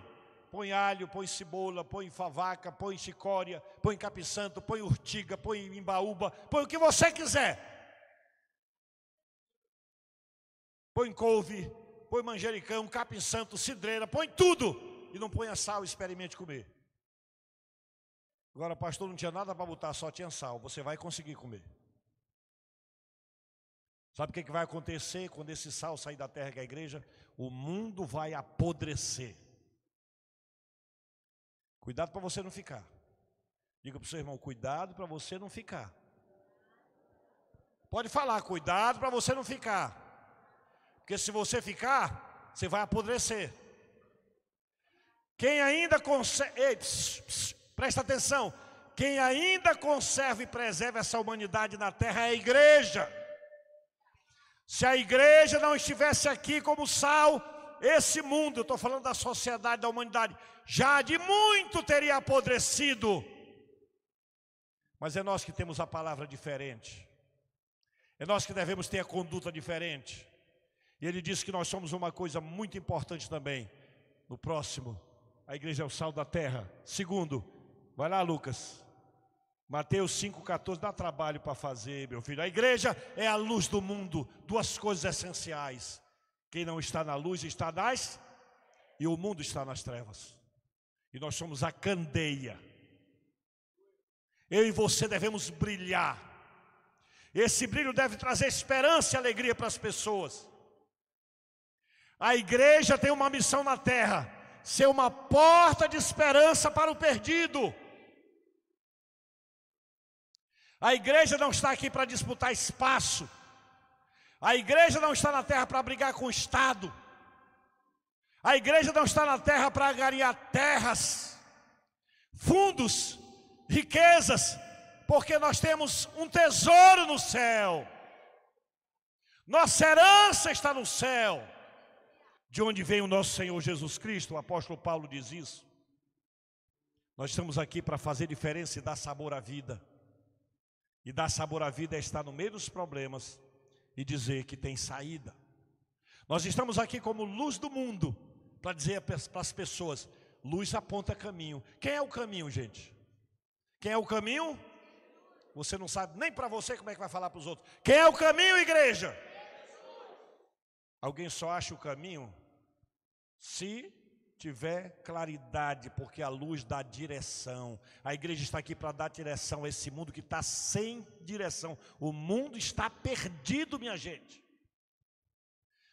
Põe alho, põe cebola, põe favaca, põe chicória, põe capim-santo, põe urtiga, põe imbaúba, põe o que você quiser. Põe couve, põe manjericão, capim-santo, cidreira, põe tudo. E não ponha sal, experimente comer. Agora, pastor, não tinha nada para botar, só tinha sal. Você vai conseguir comer. Sabe o que vai acontecer quando esse sal sair da terra, que é a igreja? O mundo vai apodrecer. Cuidado para você não ficar. Diga para o seu irmão, cuidado para você não ficar. Pode falar, cuidado para você não ficar. Porque se você ficar, você vai apodrecer. Quem ainda conserva, ei, presta atenção. Quem ainda conserva e preserva essa humanidade na terra é a igreja. Se a igreja não estivesse aqui como sal, esse mundo, eu estou falando da sociedade, da humanidade, já de muito teria apodrecido. Mas é nós que temos a palavra diferente. É nós que devemos ter a conduta diferente. E ele disse que nós somos uma coisa muito importante também. No próximo, a igreja é o sal da terra. Segundo, vai lá, Lucas. Mateus 5,14, dá trabalho para fazer, meu filho. A igreja é a luz do mundo, duas coisas essenciais. Quem não está na luz está nas, e o mundo está nas trevas. E nós somos a candeia. Eu e você devemos brilhar. Esse brilho deve trazer esperança e alegria para as pessoas. A igreja tem uma missão na terra: ser uma porta de esperança para o perdido. A igreja não está aqui para disputar espaço. A igreja não está na terra para brigar com o Estado. A igreja não está na terra para angariar terras, fundos, riquezas, porque nós temos um tesouro no céu. Nossa herança está no céu, de onde vem o nosso Senhor Jesus Cristo. O apóstolo Paulo diz isso. Nós estamos aqui para fazer diferença e dar sabor à vida. E dar sabor à vida é estar no meio dos problemas e dizer que tem saída. Nós estamos aqui como luz do mundo, para dizer para as pessoas: luz aponta caminho. Quem é o caminho, gente? Quem é o caminho? Você não sabe nem para você como é que vai falar para os outros. Quem é o caminho, igreja? Alguém só acha o caminho se tiver claridade, porque a luz dá direção. A igreja está aqui para dar direção a esse mundo que está sem direção. O mundo está perdido, minha gente.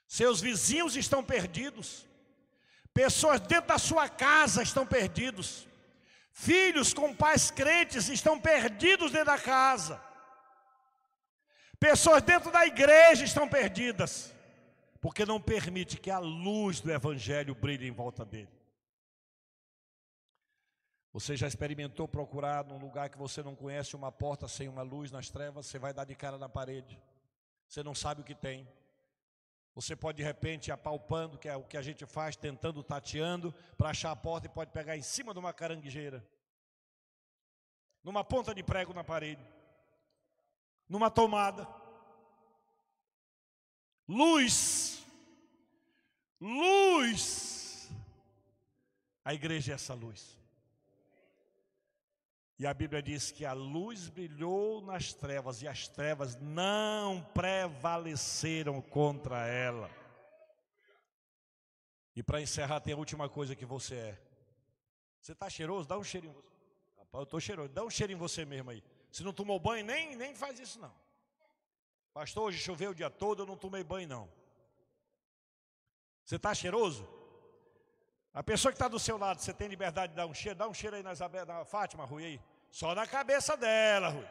Seus vizinhos estão perdidos. Pessoas dentro da sua casa estão perdidos. Filhos com pais crentes estão perdidos dentro da casa. Pessoas dentro da igreja estão perdidas, porque não permite que a luz do evangelho brilhe em volta dele. Você já experimentou procurar num lugar que você não conhece uma porta sem uma luz nas trevas? Você vai dar de cara na parede. Você não sabe o que tem. Você pode de repente ir apalpando, que é o que a gente faz, tentando, tateando, para achar a porta, e pode pegar em cima de uma caranguejeira, numa ponta de prego na parede, numa tomada. Luz, luz. A igreja é essa luz. E a Bíblia diz que a luz brilhou nas trevas e as trevas não prevaleceram contra ela. E para encerrar, tem a última coisa que você é. Você está cheiroso? Dá um cheirinho. Rapaz, eu estou cheiroso. Dá um cheirinho em você mesmo aí. Se não tomou banho, nem faz isso não. Pastor, hoje choveu o dia todo, eu não tomei banho não. Você está cheiroso? A pessoa que está do seu lado, você tem liberdade de dar um cheiro? Dá um cheiro aí na Fátima, Rui, aí. Só na cabeça dela, Rui.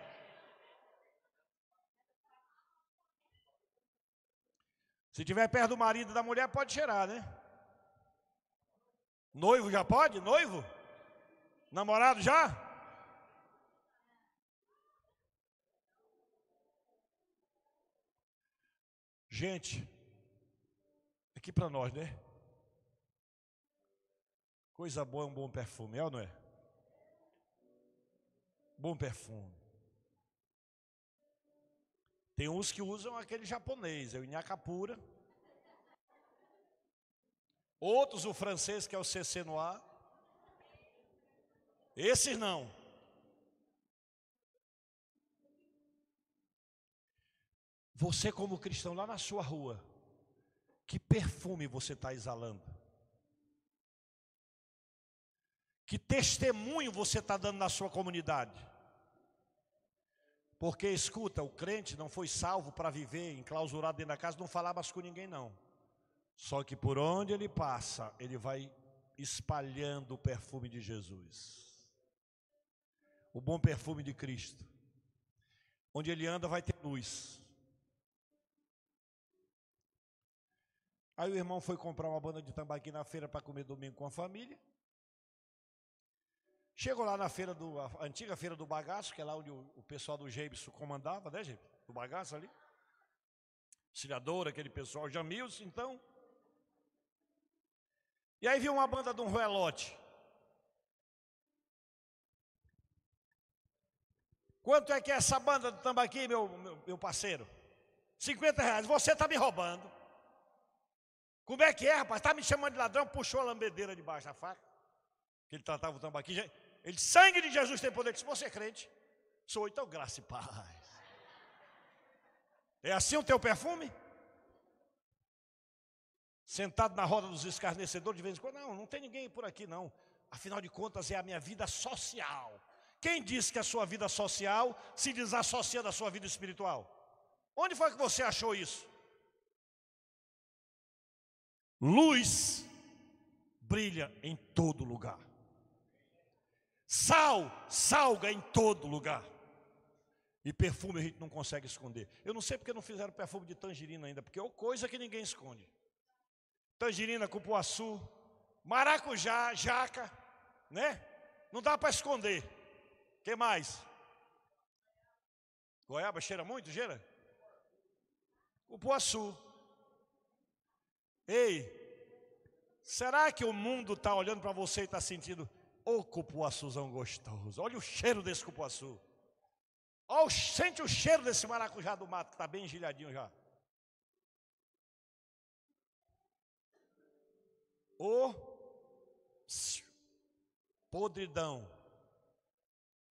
Se tiver perto do marido e da mulher, pode cheirar, né? Noivo já pode? Noivo? Namorado já? Gente, aqui para nós, né? Coisa boa é um bom perfume, é ou não é? Bom perfume. Tem uns que usam aquele japonês, é o Inhacapura. Outros o francês, que é o CC Noir. Esses não. Você como cristão lá na sua rua, que perfume você está exalando? Que testemunho você está dando na sua comunidade? Porque, escuta, o crente não foi salvo para viver enclausurado dentro da casa, não falar mais com ninguém não. Só que por onde ele passa, ele vai espalhando o perfume de Jesus, o bom perfume de Cristo. Onde ele anda vai ter luz. Aí o irmão foi comprar uma banda de tambaqui na feira para comer domingo com a família. Chegou lá na feira a antiga feira do bagaço, que é lá onde o pessoal do Geibson comandava, né, gente? Do bagaço ali. Auxiliador, aquele pessoal, Jamils, então. E aí viu uma banda de um relote. Quanto é que é essa banda do tambaqui, meu parceiro? R$50. Você está me roubando. Como é que é, rapaz? Está me chamando de ladrão, puxou a lambedeira debaixo da faca. Que ele tratava o tambaqui. Ele, sangue de Jesus tem poder. Se você é crente, sou, então graça e paz. É assim o teu perfume? Sentado na roda dos escarnecedores de vez em quando. Não tem ninguém por aqui não. Afinal de contas é a minha vida social. Quem disse que a sua vida social se desassocia da sua vida espiritual? Onde foi que você achou isso? Luz brilha em todo lugar. Sal salga em todo lugar. E perfume a gente não consegue esconder. Eu não sei porque não fizeram perfume de tangerina ainda, porque é coisa que ninguém esconde. Tangerina, cupuaçu, maracujá, jaca, né? Não dá para esconder. O que mais? Goiaba cheira muito, cheira? Cupuaçu. Ei, será que o mundo está olhando para você e está sentindo, ô cupuaçuzão gostoso, olha o cheiro desse cupuaçu. Sente o cheiro desse maracujá do mato, que está bem engelhadinho já. Podridão.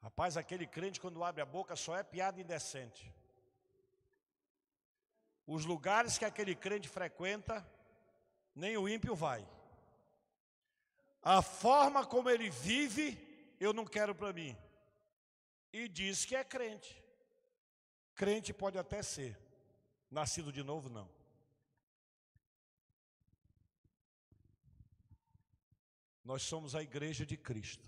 Rapaz, aquele crente quando abre a boca só é piada indecente. Os lugares que aquele crente frequenta, nem o ímpio vai. A forma como ele vive, eu não quero para mim. E diz que é crente. Crente pode até ser, nascido de novo não. Nós somos a igreja de Cristo.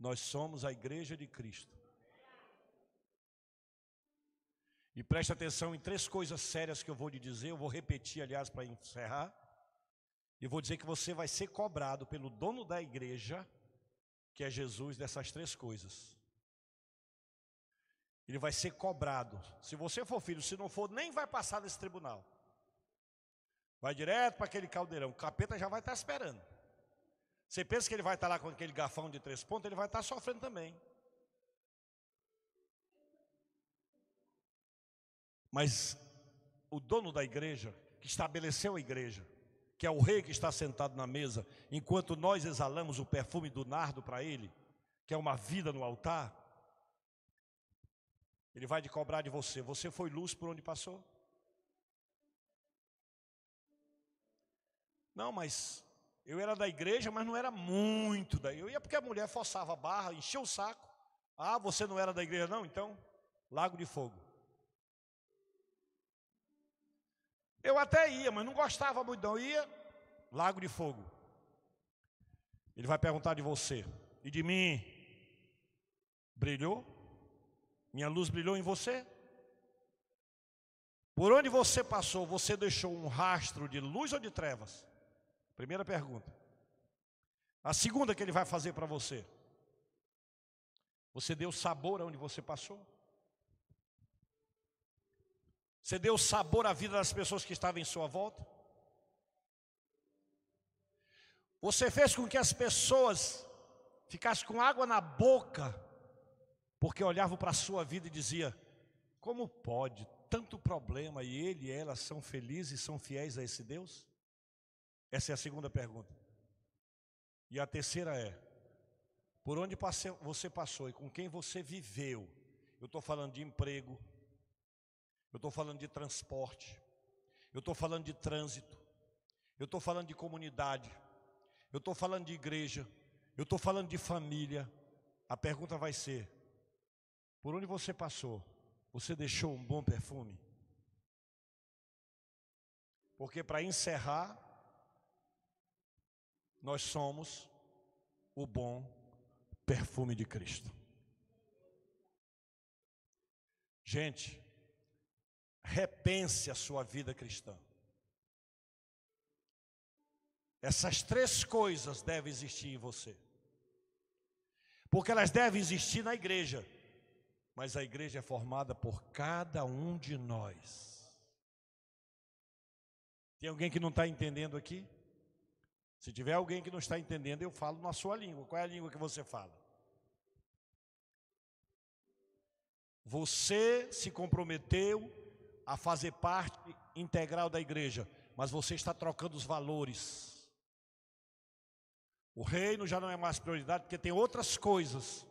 Nós somos a igreja de Cristo. E preste atenção em 3 coisas sérias que eu vou lhe dizer. Eu vou repetir, aliás, para encerrar. E vou dizer que você vai ser cobrado pelo dono da igreja, que é Jesus, dessas 3 coisas. Ele vai ser cobrado. Se você for filho, se não for, nem vai passar desse tribunal. Vai direto para aquele caldeirão. O capeta já vai estar esperando. Você pensa que ele vai estar lá com aquele garfão de 3 pontos? Ele vai estar sofrendo também. Mas o dono da igreja, que estabeleceu a igreja, que é o rei que está sentado na mesa, enquanto nós exalamos o perfume do nardo para ele, que é uma vida no altar, ele vai te cobrar de você. Você foi luz por onde passou? Não, mas eu era da igreja, mas não era muito daí. Eu ia porque a mulher forçava a barra, enchia o saco. Ah, você não era da igreja não? Então, lago de fogo. Eu até ia, mas não gostava muito não. Eu ia, lago de fogo. Ele vai perguntar de você. E de mim? Brilhou? Minha luz brilhou em você? Por onde você passou, você deixou um rastro de luz ou de trevas? Primeira pergunta. A segunda que ele vai fazer para você. Você deu sabor aonde você passou? Você deu sabor à vida das pessoas que estavam em sua volta? Você fez com que as pessoas ficassem com água na boca, porque olhavam para a sua vida e diziam, como pode, tanto problema, e ele e ela são felizes e são fiéis a esse Deus? Essa é a segunda pergunta. E a terceira é, por onde você passou e com quem você viveu? Eu estou falando de emprego, eu estou falando de transporte, eu estou falando de trânsito, eu estou falando de comunidade, eu estou falando de igreja, eu estou falando de família. A pergunta vai ser, por onde você passou, você deixou um bom perfume? Porque para encerrar, Nós somos o bom perfume de Cristo. Gente, repense a sua vida cristã. Essas três coisas devem existir em você. Porque elas devem existir na igreja. Mas a igreja é formada por cada um de nós. Tem alguém que não está entendendo aqui? Se tiver alguém que não está entendendo, eu falo na sua língua. Qual é a língua que você fala? Você se comprometeu a fazer parte integral da igreja, mas você está trocando os valores. O reino já não é mais prioridade, porque tem outras coisas.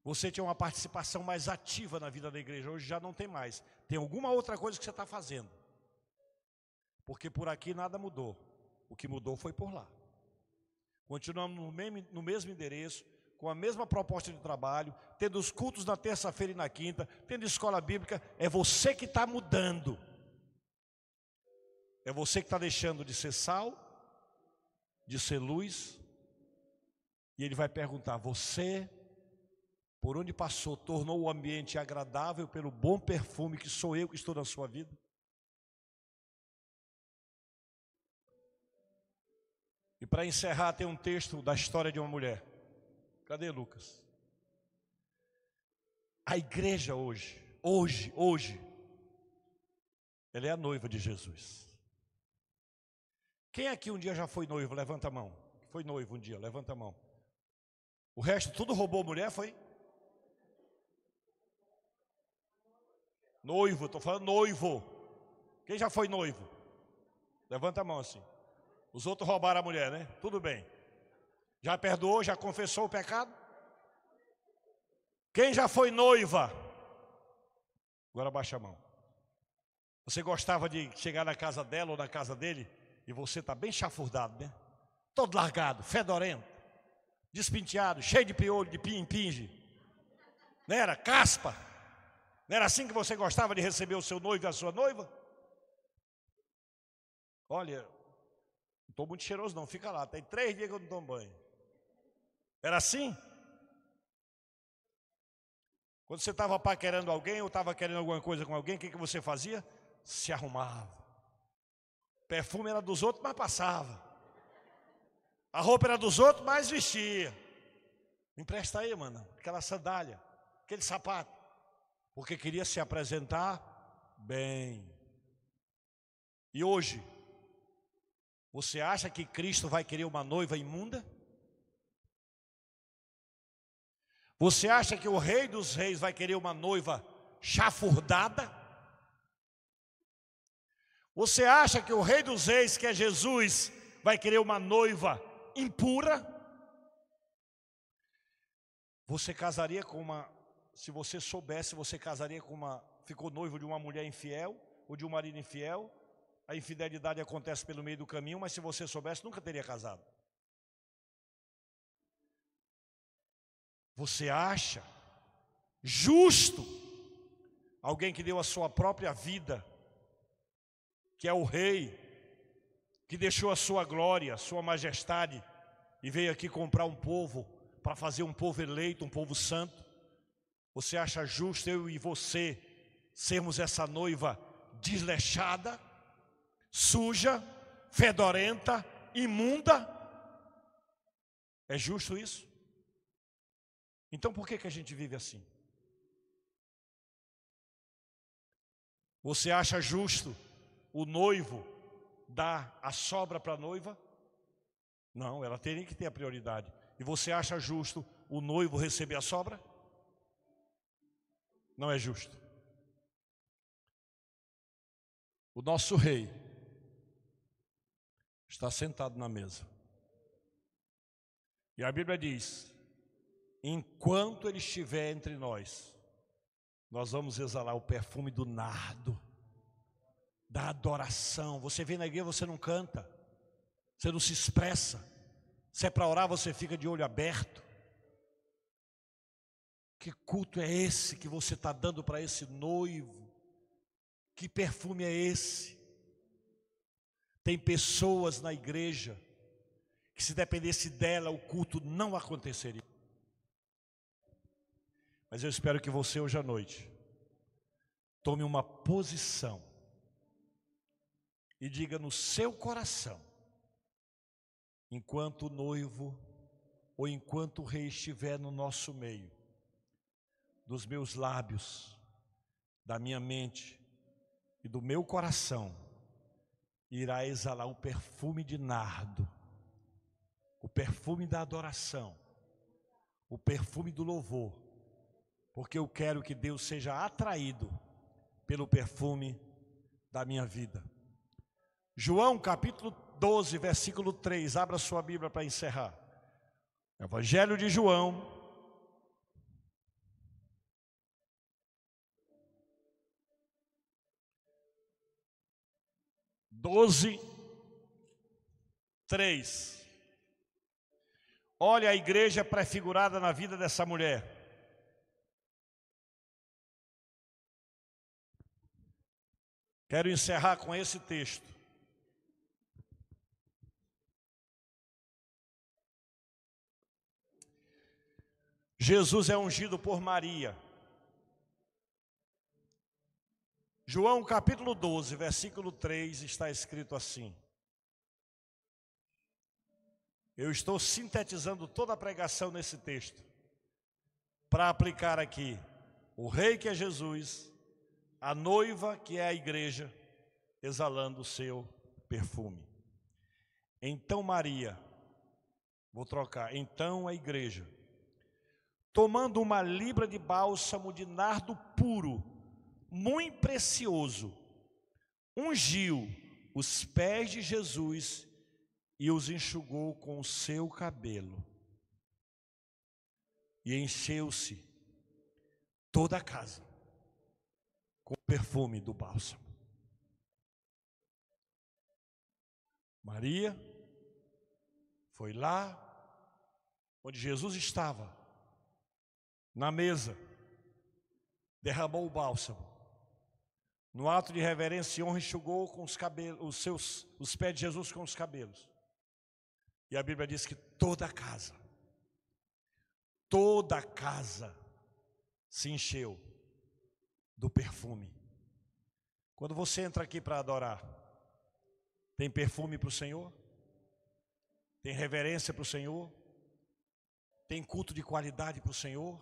Você tinha uma participação mais ativa na vida da igreja, hoje já não tem mais. Tem alguma outra coisa que você está fazendo. Porque por aqui nada mudou. O que mudou foi por lá. Continuamos no mesmo endereço, com a mesma proposta de trabalho, tendo os cultos na terça-feira e na quinta, tendo escola bíblica. É você que está mudando. É você que está deixando de ser sal, de ser luz. E ele vai perguntar: você, por onde passou, tornou o ambiente agradável pelo bom perfume que sou eu que estou na sua vida? E para encerrar, tem um texto da história de uma mulher. Cadê Lucas? A igreja hoje, ela é a noiva de Jesus. Quem aqui um dia já foi noivo? Levanta a mão. Foi noivo um dia, levanta a mão. O resto tudo roubou mulher, foi? Noivo, estou falando noivo. Quem já foi noivo? Levanta a mão assim. Os outros roubaram a mulher, né? Tudo bem. Já perdoou, já confessou o pecado? Quem já foi noiva? Agora baixa a mão. Você gostava de chegar na casa dela ou na casa dele e você está bem chafurdado, né? Todo largado, fedorento, despenteado, cheio de piolho, de pinge. Não era? Caspa. Não era assim que você gostava de receber o seu noivo e a sua noiva? Olha, não estou muito cheiroso não, fica lá. Tem 3 dias que eu não tomo banho. Era assim? Quando você estava paquerando alguém ou estava querendo alguma coisa com alguém, o que você fazia? Se arrumava. Perfume era dos outros, mas passava. A roupa era dos outros, mas vestia. Me empresta aí, mano, aquela sandália, aquele sapato. Porque queria se apresentar bem. E hoje, você acha que Cristo vai querer uma noiva imunda? Você acha que o Rei dos Reis vai querer uma noiva chafurdada? Você acha que o Rei dos Reis, que é Jesus, vai querer uma noiva impura? Você casaria com uma, se você soubesse, você casaria com uma, ficou noivo de uma mulher infiel ou de um marido infiel? A infidelidade acontece pelo meio do caminho, mas se você soubesse, nunca teria casado. Você acha justo alguém que deu a sua própria vida, que é o rei, que deixou a sua glória, a sua majestade, e veio aqui comprar um povo, para fazer um povo eleito, um povo santo? Você acha justo eu e você sermos essa noiva desleixada, suja, fedorenta, imunda? É justo isso? Então por que a gente vive assim? Você acha justo o noivo dar a sobra para a noiva? Não, ela teria que ter a prioridade. E você acha justo o noivo receber a sobra? Não é justo. O nosso rei está sentado na mesa. E a Bíblia diz: enquanto ele estiver entre nós, nós vamos exalar o perfume do nardo, da adoração. Você vem na igreja, você não canta, você não se expressa. Se é para orar, você fica de olho aberto. Que culto é esse que você está dando para esse noivo? Que perfume é esse? Tem pessoas na igreja que se dependesse dela, o culto não aconteceria. Mas eu espero que você hoje à noite tome uma posição e diga no seu coração, enquanto o noivo ou enquanto o rei estiver no nosso meio, dos meus lábios, da minha mente e do meu coração, irá exalar o perfume de nardo, o perfume da adoração, o perfume do louvor, porque eu quero que Deus seja atraído pelo perfume da minha vida. João capítulo 12, versículo 3, abra sua Bíblia para encerrar. Evangelho de João, doze, 3. Olha a igreja prefigurada na vida dessa mulher. Quero encerrar com esse texto. Jesus é ungido por Maria. João capítulo 12, versículo 3, está escrito assim. Eu estou sintetizando toda a pregação nesse texto, para aplicar aqui o rei que é Jesus, a noiva que é a igreja, exalando o seu perfume. Então Maria, vou trocar, então a igreja, tomando uma libra de bálsamo de nardo puro, muito precioso, ungiu os pés de Jesus e os enxugou com o seu cabelo. E encheu-se toda a casa com o perfume do bálsamo. Maria foi lá onde Jesus estava, na mesa, derramou o bálsamo. No ato de reverência e honra, enxugou com os cabelos, os pés de Jesus com os cabelos. E a Bíblia diz que toda a casa se encheu do perfume. Quando você entra aqui para adorar, tem perfume para o Senhor? Tem reverência para o Senhor? Tem culto de qualidade para o Senhor?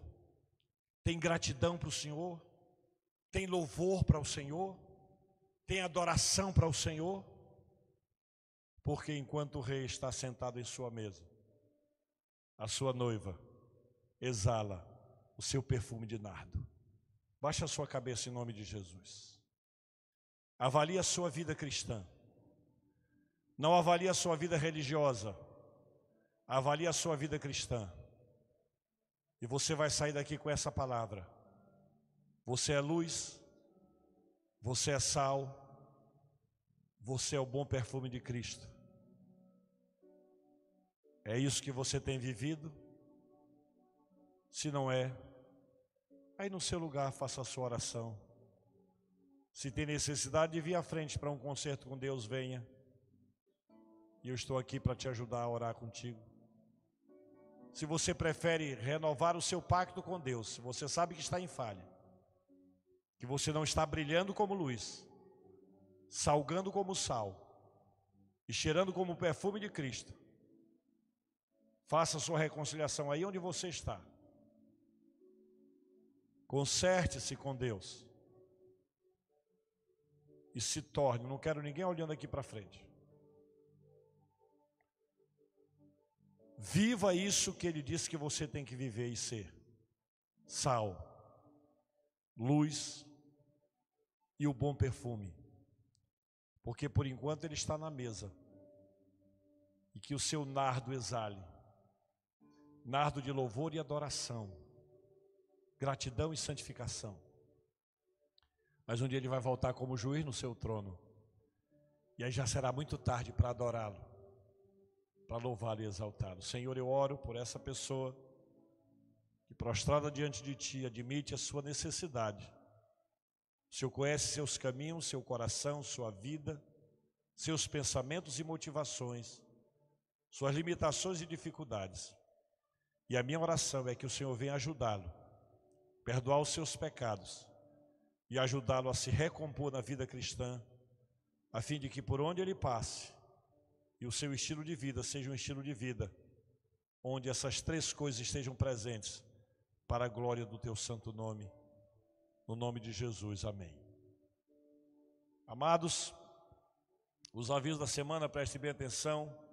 Tem gratidão para o Senhor? Tem louvor para o Senhor? Tem adoração para o Senhor? Porque enquanto o rei está sentado em sua mesa, a sua noiva exala o seu perfume de nardo. Baixe a sua cabeça em nome de Jesus. Avalie a sua vida cristã. Não avalie a sua vida religiosa. Avalie a sua vida cristã. E você vai sair daqui com essa palavra. Você é luz, você é sal, você é o bom perfume de Cristo. É isso que você tem vivido? Se não é, aí no seu lugar faça a sua oração. Se tem necessidade de vir à frente para um concerto com Deus, venha. E eu estou aqui para te ajudar a orar contigo. Se você prefere renovar o seu pacto com Deus, se você sabe que está em falha, que você não está brilhando como luz, salgando como sal e cheirando como o perfume de Cristo, faça a sua reconciliação aí onde você está. Conserte-se com Deus e se torne, não quero ninguém olhando aqui para frente. Viva isso que Ele disse que você tem que viver e ser: sal, luz e o bom perfume. Porque por enquanto Ele está na mesa, e que o seu nardo exale, nardo de louvor e adoração, gratidão e santificação. Mas um dia Ele vai voltar como juiz no seu trono, e aí já será muito tarde para adorá-lo, para louvá-lo e exaltá-lo. Senhor, eu oro por essa pessoa que, prostrada diante de Ti, admite a sua necessidade. O Senhor conhece seus caminhos, seu coração, sua vida, seus pensamentos e motivações, suas limitações e dificuldades. E a minha oração é que o Senhor venha ajudá-lo, perdoar os seus pecados e ajudá-lo a se recompor na vida cristã, a fim de que por onde ele passe, e o seu estilo de vida seja um estilo de vida onde essas três coisas estejam presentes para a glória do teu santo nome, no nome de Jesus, amém. Amados, os avisos da semana, prestem bem atenção.